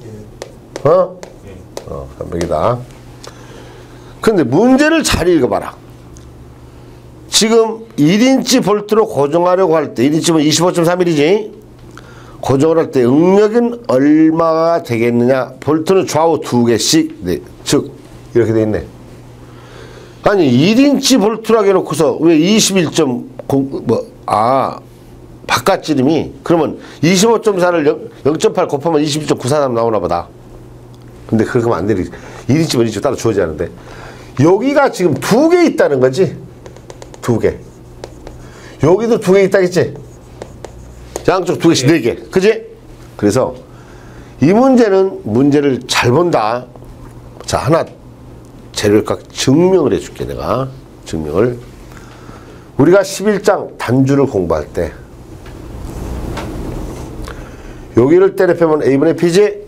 S3: 예.
S1: 어?
S3: 예.
S1: 300이다. 근데 문제를 잘 읽어봐라. 지금 1인치 볼트로 고정하려고 할 때 1인치면 25.3mm지? 고정을 할 때 응력은 얼마가 되겠느냐? 볼트는 좌우 2개씩 네, 즉 이렇게 돼 있네. 아니 1인치 볼트라고 해놓고서 왜 21.0 바깥지름이 그러면 25.4를 0.8 곱하면 21.943 나오나 보다. 근데 그렇게 하면 안 되지. 1인치면 1인치 따로 주어져야 하는데 여기가 지금 2개 있다는 거지. 2개. 여기도 2개 있다겠지. 양쪽 2개씩 4개. 그지? 그래서 이 문제를 잘 본다. 자, 하나 재료값 증명을 해줄게. 내가 증명을. 우리가 11장 단주를 공부할 때 여기를 때려 펴면 A분의 P지?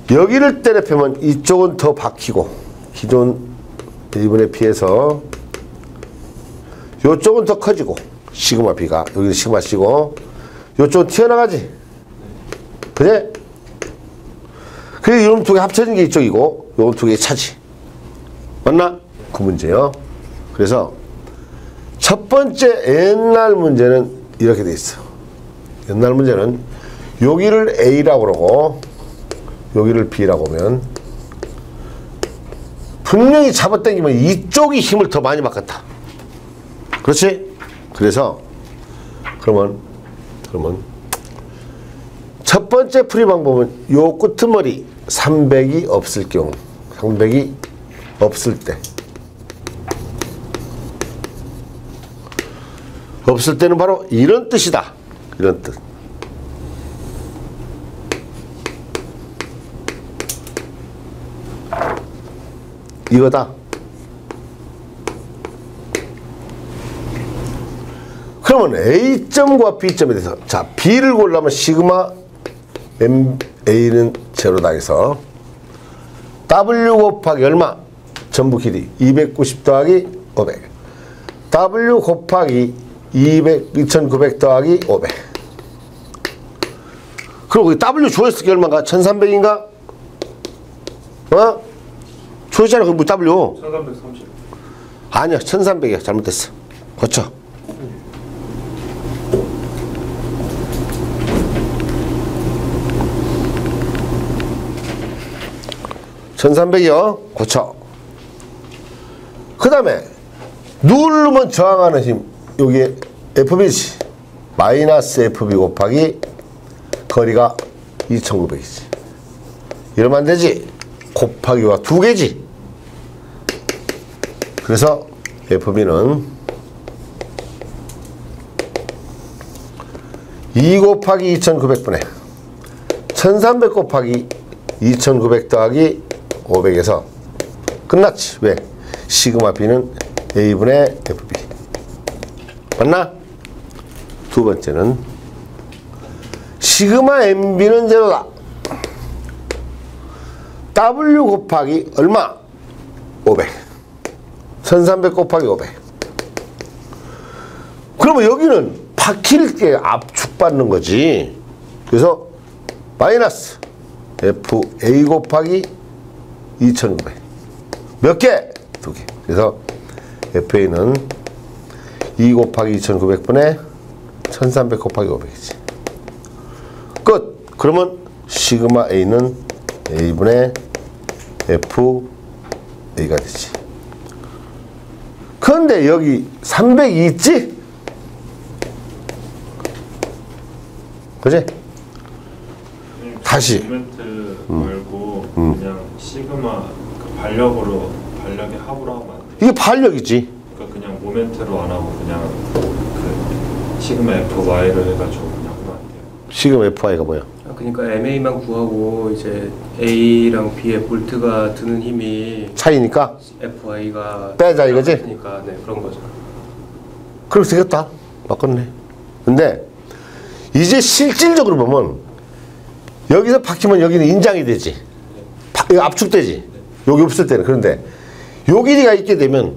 S1: 여기를 때려 펴면 이쪽은 더 박히고 기존 A분의 P에서 요쪽은 더 커지고 시그마 B가 여기는 시그마 C고 요쪽은 튀어나가지. 그래? 그래서 이런 두 개 합쳐진 게 이쪽이고 요건 두 개 차지. 맞나? 그 문제요. 그래서 첫 번째 옛날 문제는 이렇게 돼 있어. 옛날 문제는 여기를 A라고 그러고 여기를 B라고 하면 분명히 잡아당기면 이쪽이 힘을 더 많이 받겠다. 그렇지? 그래서 그러면 첫 번째 풀이 방법은 요 끄트머리 300이 없을 경우 300이 없을 때 없을 때는 바로 이런 뜻이다. 이런 뜻. 이거다. 그러면 그러면 A점과 B점에 대해서 자 B를 고르려면 시그마 MA는 제로다 해서 W 곱하기 얼마? 전부 길이 290 더하기 500 W 곱하기 2900 더하기 500 그리고 W 주어있을 게 얼마인가? 1300인가? 어? 주어있잖아 그 뭐 W
S3: 1330.
S1: 아니야 1300이야 잘못됐어 고쳐 1300이요 고쳐 그 다음에 누르면 저항하는 힘 여기에 FB지 마이너스 FB 곱하기 거리가 2900이지 이러면 안 되지 곱하기와 두 개지 그래서 FB는 2 곱하기 2900분의 1300 곱하기 2900 더하기 500에서 끝났지 왜? 시그마 B는 A분의 FB 맞나? 두 번째는 시그마 MB는 제로다 W 곱하기 얼마? 500 1300 곱하기 500 그러면 여기는 박힐 게 압축받는 거지 그래서 마이너스 FA 곱하기 2900 몇 개? 두 개 그래서 FA는 2 곱하기 2900분의 1300 곱하기 500이지 끝 그러면 시그마 A는 A분의 FA가 되지 그런데 여기 300이 있지? 그지? 다시
S3: 모멘트 말고 그냥 시그마 그 반력의 합으로 하면 안 돼.
S1: 이게 반력이지
S3: 그러니까 그냥 모멘트로 안 하고 그냥 그 시그마 FY를 해가지고 그냥 하면 안 돼요.
S1: 시그마 FI가 뭐야?
S2: 그러니까 MA만 구하고 이제 A랑 B의 볼트가 드는 힘이
S1: 차이니까
S2: FI가
S1: 빼자 이거지?
S2: 그러니까 네 그런 거죠.
S1: 그럼 되겠다 바꿨네 근데 이제 실질적으로 보면 여기서 박히면 여기는 인장이 되지 여기 압축되지 여기 없을 때는 그런데 요 길이가 있게 되면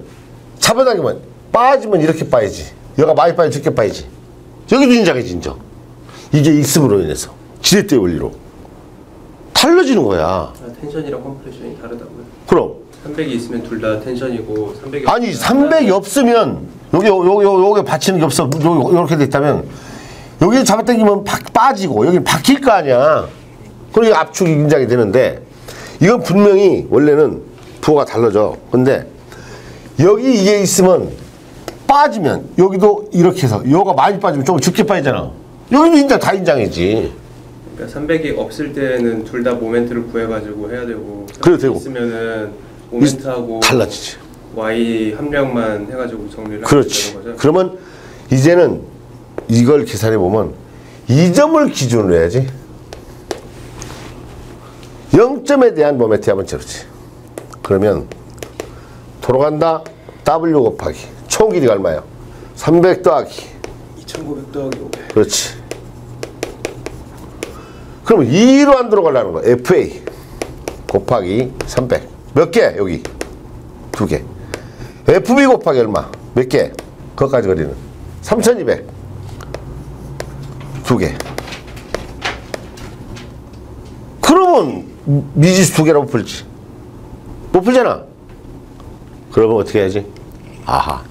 S1: 잡아당기면 빠지면 이렇게 빠야지 여기가 많이 빠지면 적게 빠야지 여기도 인장이지 인정 이게 있음으로 인해서 지렛대 원리로 달라지는 거야
S2: 텐션이랑 컴프레션이 다르다고요?
S1: 그럼
S2: 300이 있으면 둘 다 텐션이고 300이
S1: 아니 300이 없으면 여기 받치는 게 없어 이렇게 돼 있다면 여기 잡아당기면 빠지고 여기 박힐 거 아니야 그러니까 압축이 인장이 되는데 이건 분명히 원래는 부호가 달라져 근데 여기 이게 있으면 빠지면 여기도 이렇게 해서 여기가 많이 빠지면 조금 죽게 빠지잖아 여기도 인장 다 인장이지
S2: 그러니까 300이 없을 때는 둘 다 모멘트를 구해가지고 해야 되고
S1: 그래도 되고.
S2: 있으면은 모멘트하고
S1: 달라지지
S2: Y 함량만 해가지고 정리를
S1: 그렇지
S2: 하면 되는 거죠?
S1: 그러면 이제는 이걸 계산해 보면 이 점을 기준으로 해야지 0점에 대한 모멘트 하면 제로지 그러면 돌아간다 W 곱하기 총 길이가 얼마예요? 300 더하기
S2: 2900 더하기 500
S1: 그렇지 그러면 2로 안 들어가려는 거야 FA 곱하기 300 몇 개? 여기 2개 FB 곱하기 얼마? 몇 개? 그것까지 거리는 3200 2개 그러면 미지수 2개라고 못 풀지 못 풀잖아 그러면 어떻게 해야지? 아하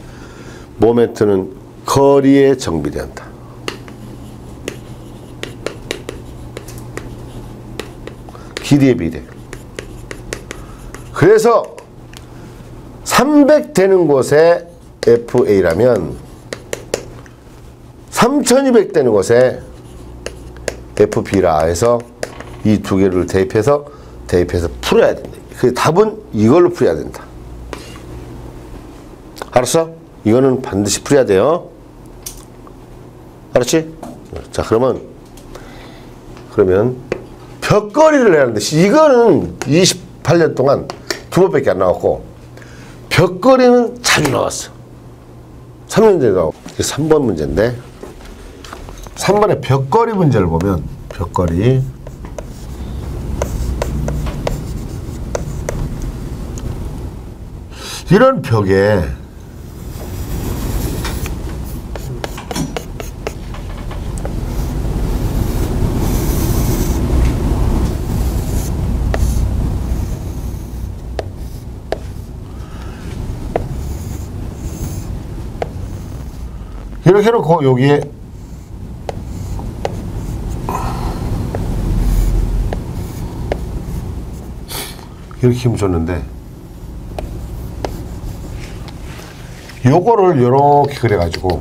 S1: 모멘트는 거리에 정비된다 길이에 비례 그래서 300 되는 곳에 FA라면 3200 되는 곳에 FB라 해서 이 두 개를 대입해서 풀어야 된다. 그 답은 이걸로 풀어야 된다. 알았어? 이거는 반드시 풀어야 돼요. 알았지? 자, 그러면 벽걸이를 해야 하는데 이거는 28년 동안 2번밖에 안 나왔고 벽걸이는 자주 나왔어. 3문제가 3번 문제인데 3번의 벽걸이 문제를 보면 벽걸이 이런 벽에 이렇게 해놓고 여기에 이렇게 힘 줬는데 요거를 요렇게 그려가지고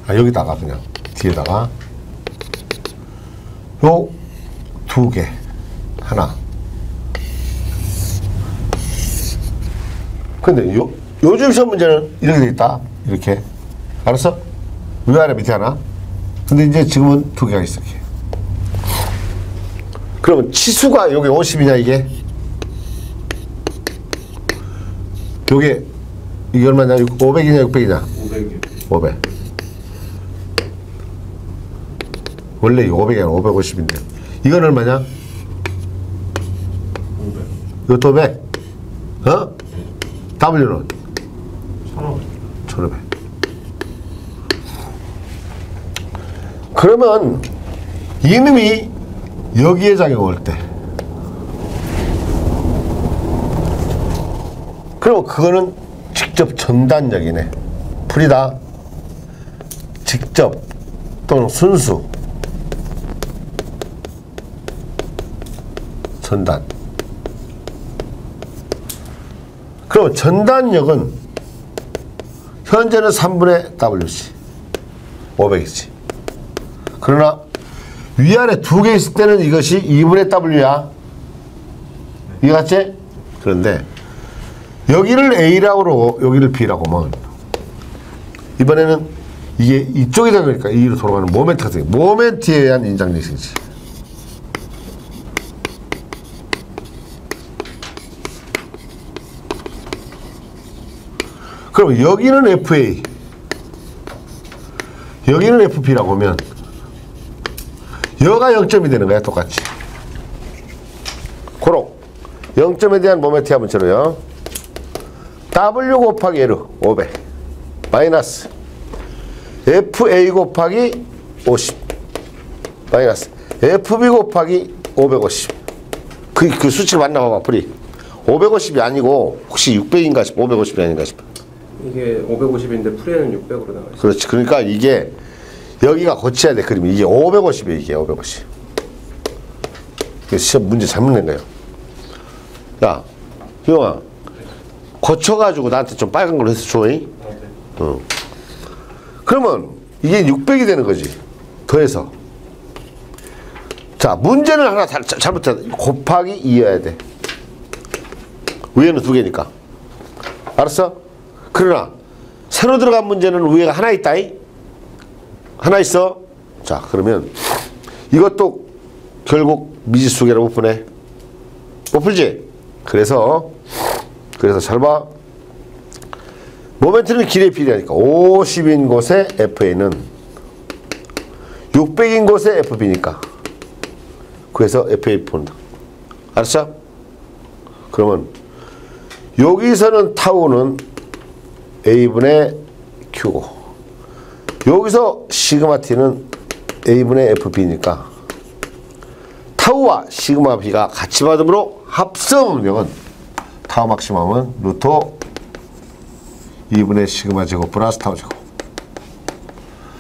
S1: 여기다가 그냥 뒤에다가 요 2개 하나 근데 요즘 시험 문제는 이렇게 돼 있다 이렇게 알았어? 위아래 밑에 하나 근데 이제 지금은 2개가 있어 이렇게 그러면 치수가 여기 50이냐 이게? 요게 이게 얼마냐? 500이냐 600이냐?
S3: 500이요.
S1: 500 원래 이거 500이 아니라 550인데 이건 얼마냐?
S3: 500.
S1: 이것도 100 어? W는?
S3: 1500.
S1: 1500 그러면 이놈이 여기에 작용할 때 그럼 그거는 직접 전단력이네 풀이다 직접 또는 순수 전단 그럼 전단력은 현재는 3분의 WC 500이지 그러나 위아래 2개 있을 때는 이것이 2분의 W야 이해갔지? 그런데 여기를 A라고 그러고 여기를 B라고 하면 이번에는 이게 이쪽이다 보니까 E로 돌아가는 모멘트가 생겨 모멘트에 의한 인장력이 생기지 그럼 여기는 FA 여기는 FB라고 하면 여가 0점이 되는 거야 똑같이 고로 0점에 대한 모멘트 한번 쳐요 W 곱하기 L 500 마이너스 FA 곱하기 50 마이너스 FB 곱하기 550 그 수치를 만나봐봐 풀이 550이 아니고 혹시 600인가 싶어 550이 아닌가 싶어
S2: 이게 550인데 풀이는 600으로 나와 있어요.
S1: 그렇지 그러니까 이게 여기가 고쳐야 돼 그림이 이게 550이에요 이게 550 시험 문제 잘못 낸 거예요 야 효영아 고쳐가지고 나한테 좀 빨간 걸로 해서 줘
S3: 네.
S1: 그러면 이게 600이 되는 거지 더해서 자 문제는 하나 잘못했다 곱하기 2여야 돼 위에는 2개니까 알았어? 그러나 새로 들어간 문제는 위에가 하나 있다 하나 있어 자 그러면 이것도 결국 미지수계로 못 푸네 못 풀지? 그래서 잘 봐 모멘트는 길이의 비례하니까 50인 곳에 FA는 600인 곳에 FB니까 그래서 FA 푼다 알았어? 그러면 여기서는 타우는 A분의 Q고 여기서 시그마 T는 A분의 FB니까 타우와 시그마 B가 같이 받음으로 합성 능력은 타우 막시멈은 루트 2분의 시그마 제곱 플러스 타우 제곱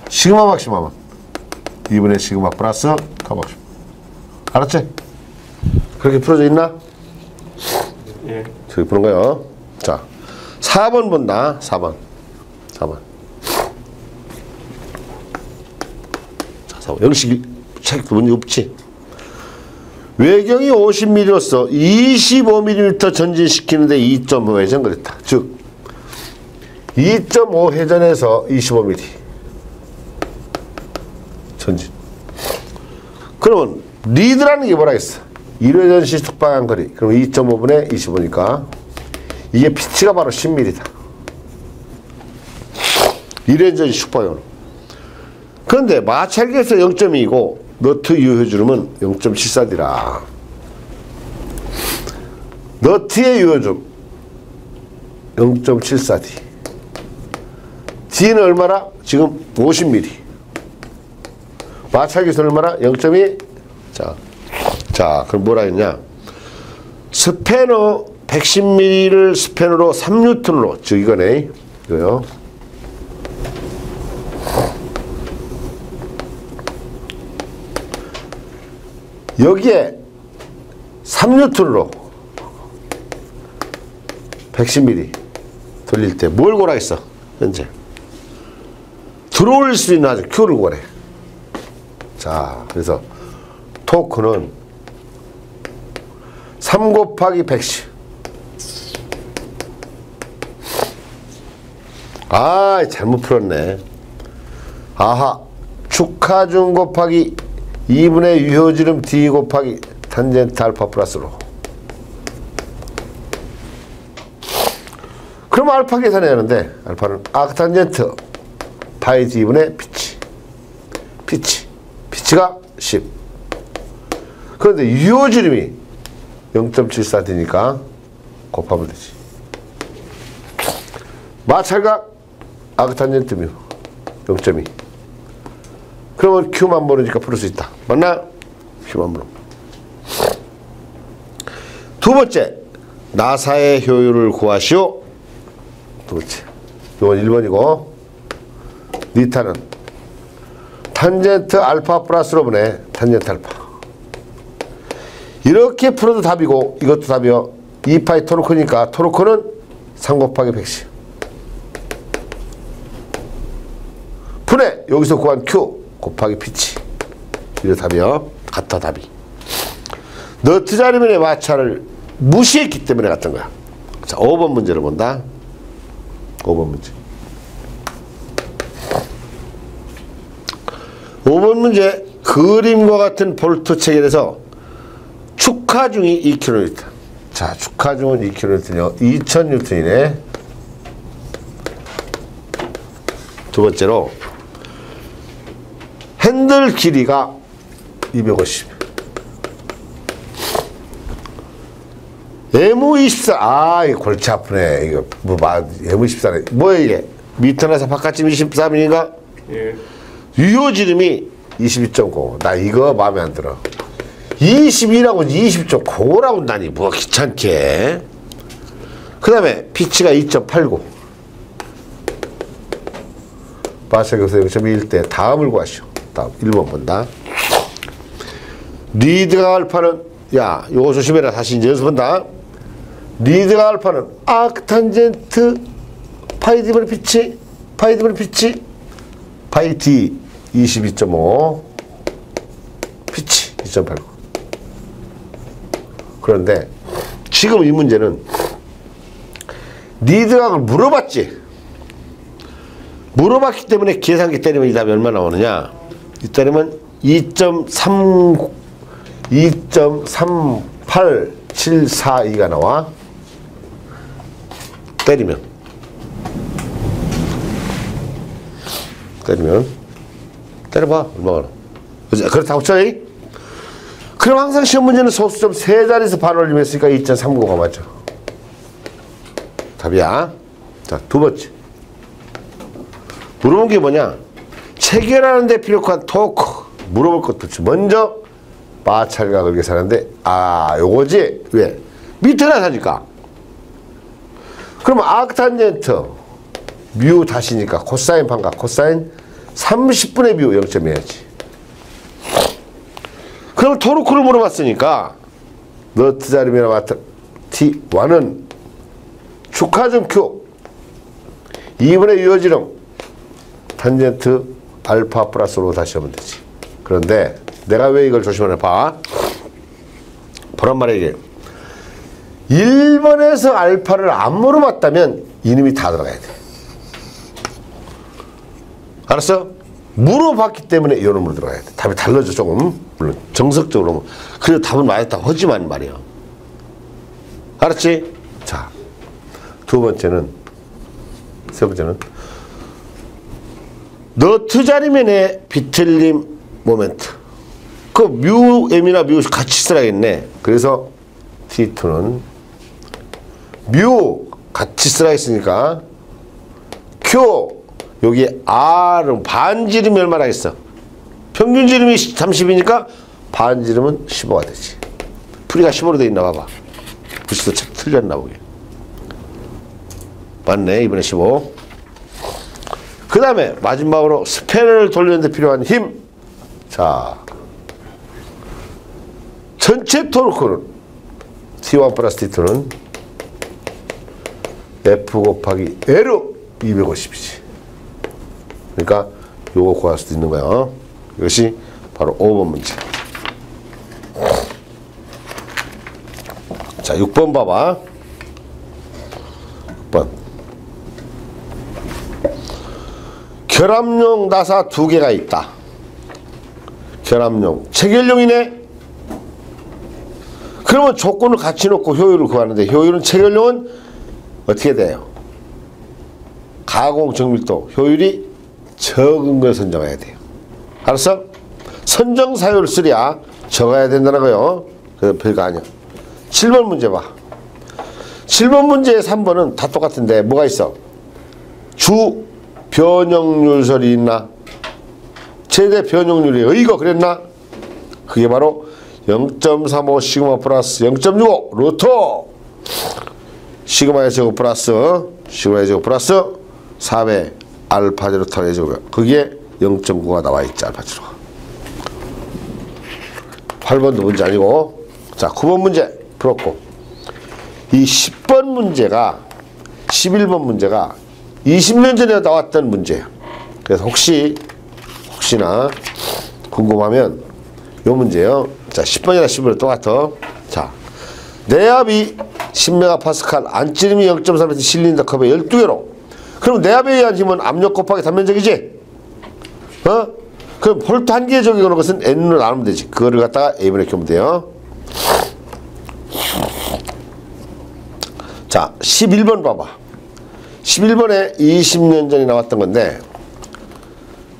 S1: 시그마 막시멈은 2분의 시그마 플러스 타우 막시멈 알았지? 그렇게 풀어져 있나?
S2: 예.
S1: 저기 푸는 거요. 자 4번 본다 4번 자 4번 영식 책 문제 없지 외경이 50mm로서 25mm 전진시키는데 2.5 회전 그랬다 즉 2.5 회전에서 25mm 전진 그러면 리드라는 게 뭐라 했어 1회전 시 특방향 거리 그럼 2.5분의 25니까 이게 피치가 바로 10mm다. 이래저래 슈퍼이온. 그런데 마찰기에서 0.2이고 너트 유효주름은 0.74D라. 너트의 유효주름 0.74D. D는 얼마나? 지금 50mm. 마찰기에서 얼마나? 0.2. 자, 그럼 뭐라 했냐? 스패너 110mm를 스패너로 3N으로, 즉 이거네. 이거요. 여기에 3N으로 110mm 돌릴 때 뭘 고라 했어? 현재 들어올 수 있는 아주 Q를 고래. 자, 그래서 토크는 3 곱하기 110. 아, 잘못 풀었네. 아하, 축하중 곱하기 2분의 유효지름 D 곱하기 탄젠트 알파 플러스로. 그럼 알파 계산해야 하는데, 알파는 아크탄젠트 파이 D분의 피치가 10. 그런데 유효지름이 0.74D니까 곱하면 되지. 마찰각 아크탄젠트 뮤 0.2. 그러면 Q만 모르니까 풀 수 있다. 맞나? Q만 모르. 두 번째, 나사의 효율을 구하시오. 두 번째, 이건 1번이고 니타는 탄젠트 알파 플러스로 보내. 탄젠트 알파. 이렇게 풀어도 답이고 이것도 답이요. 2파이 토르크니까 토르크는 3 곱하기 110. 분해 여기서 구한 Q 곱하기 피치. 이거 답이요. 같아 답이. 너트 자리면의 마찰을 무시했기 때문에 같은 거야. 자, 5번 문제를 본다. 5번 문제. 5번 문제. 그림과 같은 볼트 체결에서 축하중이 2kN. 자, 축하중은 2kN요. 2000N이네. 두 번째로 핸들 길이가 250. M24. 아, 이거 골치 아프네. 이거 뭐 M24네. 뭐야 이게? 미터나서 바깥쯤 23인가?
S2: 예.
S1: 유효지름이 22.5. 나 이거 마음에 안 들어. 22라고 20.5라고 나니 뭐 귀찮게. 그 다음에 피치가 2.89. 마찰기에서 0.1 때 다음을 구하시오. 다음 1번 본다. 리드가 알파는, 야, 요거 조심해라. 다시 이제 연습한다. 리드가 알파는 아크탄젠트 파이 D분의 피치, 파이 D 22.5, 피치 2.89. 그런데 지금 이 문제는 리드각을 물어봤지. 물어봤기 때문에 계산기 때리면 이 답이 얼마 나오느냐. 이 때리면 2.38742가 나와. 때리면 때려봐. 얼마나. 그렇다고 쳐요. 그럼 항상 시험 문제는 소수점 세 자리에서 반올림 했으니까 2.39가 맞죠. 답이야. 자, 두 번째. 물어본 게 뭐냐. 체결하는 데 필요한 토크. 물어볼 것도 없지. 먼저 마찰각을 계산하는데, 아, 요거지. 왜? 밑에나 사니까. 그러면 아크탄젠트 뮤 다시니까 코사인 반각. 코사인 30분의 뮤 0점 해야지. 그럼 토르크를 물어봤으니까 너트 자리면 마트 T1은 축하중 Q 2분의 유효지름 탄젠트 알파 플러스로 다시 하면 되지. 그런데 내가 왜 이걸 조심하냐 봐. 보란 말이야 이게. 1번에서 알파를 안 물어봤다면 이놈이 다 들어가야 돼. 알았어? 물어봤기 때문에 이 놈으로 들어가야 돼. 답이 달라져 조금. 물론 정석적으로. 그래도 답은 맞았다 하지만 말이야. 알았지? 자, 두 번째는, 세 번째는 너트 자리면의 비틀림 모멘트. 그 뮤 m이나 뮤 같이 쓰라겠네. 그래서 T2는 뮤 같이 쓰라겠으니까 Q 여기 R은 반지름이 얼마나 하겠어? 평균 지름이 30이니까 반지름은 15가 되지. 풀이가 15로 돼 있나 봐봐. 글씨도 책 틀렸나 보게. 맞네. 이번에 15. 그 다음에 마지막으로 스패너를 돌리는데 필요한 힘. 자, 전체 토르크는 T1 플러스 T2는 F 곱하기 L 250이지. 그러니까 요거 구할 수도 있는 거야. 이것이 바로 5번 문제. 자, 6번 봐봐. 6번. 결합용 나사 2개가 있다. 결합용. 체결용이네. 그러면 조건을 같이 놓고 효율을 구하는데 효율은 체결용은 어떻게 돼요? 가공 정밀도 효율이 적은 걸 선정해야 돼요. 알았어? 선정 사유를 쓰랴 적어야 된다는 거요. 그래서 별거 아니야. 7번 문제 봐. 7번 문제 3번은 다 똑같은데 뭐가 있어? 주 변형률설이 있나? 최대 변형률이 이거 그랬나? 그게 바로 0.35 시그마 플러스 0.65 루트 시그마의 제곱 플러스 시그마의 제곱 플러스 4배 알파 제로 턴의 제곱. 그게 0.9가 나와 있지. 알파 제로가. 8번도 문제 아니고. 자, 9번 문제 풀었고, 이 10번 문제가 11번 문제가 20년 전에 나왔던 문제예요. 그래서 혹시나 궁금하면 요 문제요. 자, 10번이나 11번 똑같아. 자, 내압이 10메가파스칼, 안찌름이 0.3m 실린더 컵에 12개로. 그럼 내압에 의한 힘은 압력 곱하기 단면적이지? 어? 그럼 볼트 한 개에 적용하는 것은 N으로 나누면 되지. 그거를 갖다가 A분의 Q면 돼요. 자, 11번 봐봐. 11번에 20년 전에 나왔던 건데,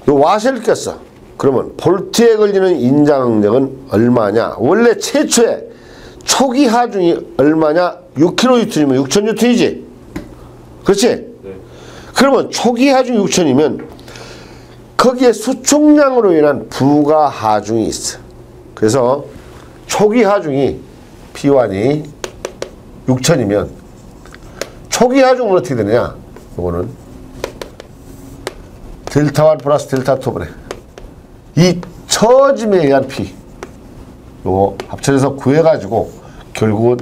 S1: 요 와셔를 꼈어. 그러면 볼트에 걸리는 인장력은 얼마냐? 원래 최초에 초기 하중이 얼마냐? 6kN이면 6000N이지? 그렇지?
S3: 네.
S1: 그러면 초기 하중 6000이면 거기에 수축량으로 인한 부가 하중이 있어. 그래서 초기 하중이 P1이 6000이면 초기 하중은 어떻게 되느냐? 이거는 델타 1 플러스 델타 2분의 이 처짐에 의한 P 요거 합쳐져서 구해가지고 결국은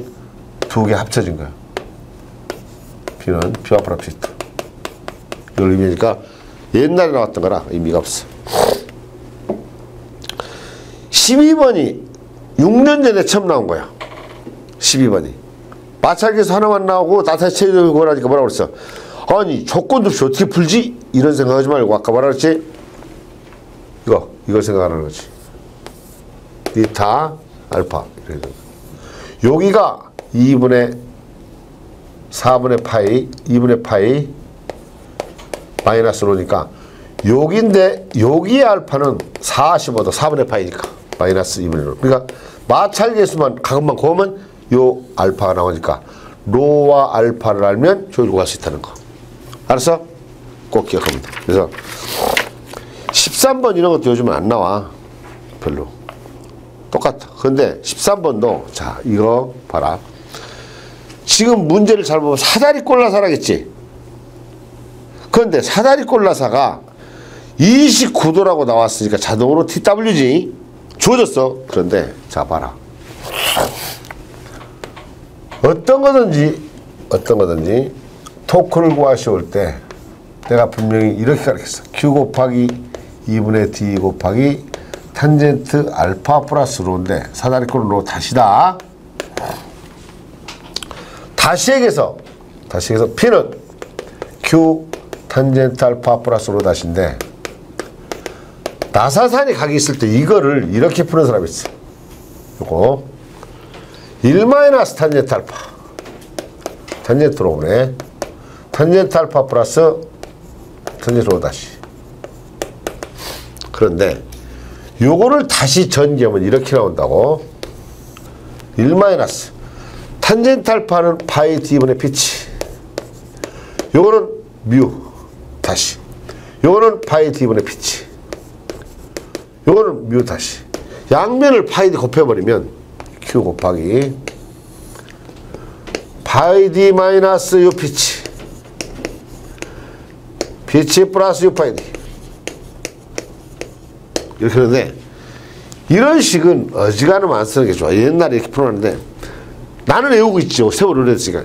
S1: 두 개 합쳐진 거야. P는 P1 플러스 P2 이걸 의미하니까 옛날에 나왔던 거라 의미가 없어. 12번이 6년 전에 처음 나온 거야. 12번이 마찰계수 하나만 나오고 나타의 체적을 구하니까 뭐라고 그랬어? 아니 조건도 없이 어떻게 풀지? 이런 생각하지 말고 아까 뭐라 그랬지? 이걸 생각하는 거지. 비타 알파. 여기가 2분의 4분의 파이 2분의 파이 마이너스 로니까 여기인데 여기의 알파는 45도 4분의 파이니까 마이너스 2분의 로. 그러니까 마찰계수만 가급만 구하면 요 알파가 나오니까 로와 알파를 알면 효율을 구할 수 있다는 거. 알았어? 꼭 기억하면 돼. 그래서 13번 이런 것도 요즘은 안 나와. 별로. 똑같아. 근데 13번도 자 이거 봐라. 지금 문제를 잘 보면 사다리 꼴라사라겠지. 그런데 사다리 꼴라사가 29도라고 나왔으니까 자동으로 TW지. 주어졌어. 그런데 자 봐라. 어떤 거든지 토크를 구하시올 때 내가 분명히 이렇게 가르쳤어. Q 곱하기 2분의 D 곱하기 탄젠트 알파 플러스 로인데 사다리꼴 로 다시다. 다시 얘기해서 P는 Q 탄젠트 알파 플러스 로 다시인데 나사산이 각이 있을 때 이거를 이렇게 푸는 사람이 있어. 요거 1 마이너스 탄젠트 알파 탄젠트로 오네. 탄젠트 알파 플러스 탄젠트 로 다시. 그런데 요거를 다시 전개하면 이렇게 나온다고. 1 마이너스 탄젠트 알파는 파이 d분의 피치, 요거는 뮤 다시, 요거는 파이 d분의 피치, 요거는 뮤 다시. 양면을 파이 d 곱해버리면 q 곱하기 파이 d 마이너스 u 피치, 피치 플러스 u 파이 d 이렇게 하는데, 이런 식은 어지간하면 안 쓰는 게 좋아. 옛날에 이렇게 풀어놨는데 나는 외우고 있죠. 세월을 오래됐으니까.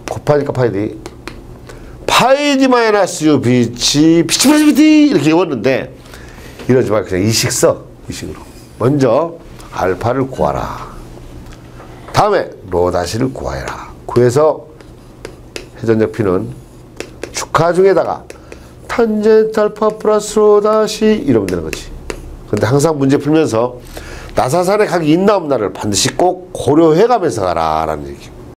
S1: 곱하니까 파이 d, 파이 d 마이너스 u 피치, 피치 플러스 피치 이렇게 외웠는데, 이러지 말고 그냥 이식 써. 이식으로 먼저 알파를 구하라, 다음에 로 다시를 구하여라. 구해서 회전적 P는 축하 중에다가 탄젠트 알파 플러스 로 다시 이러면 되는 거지. 근데 항상 문제 풀면서 나사산에 가기 있나 없나를 반드시 꼭 고려해 가면서 가라 라는 얘기.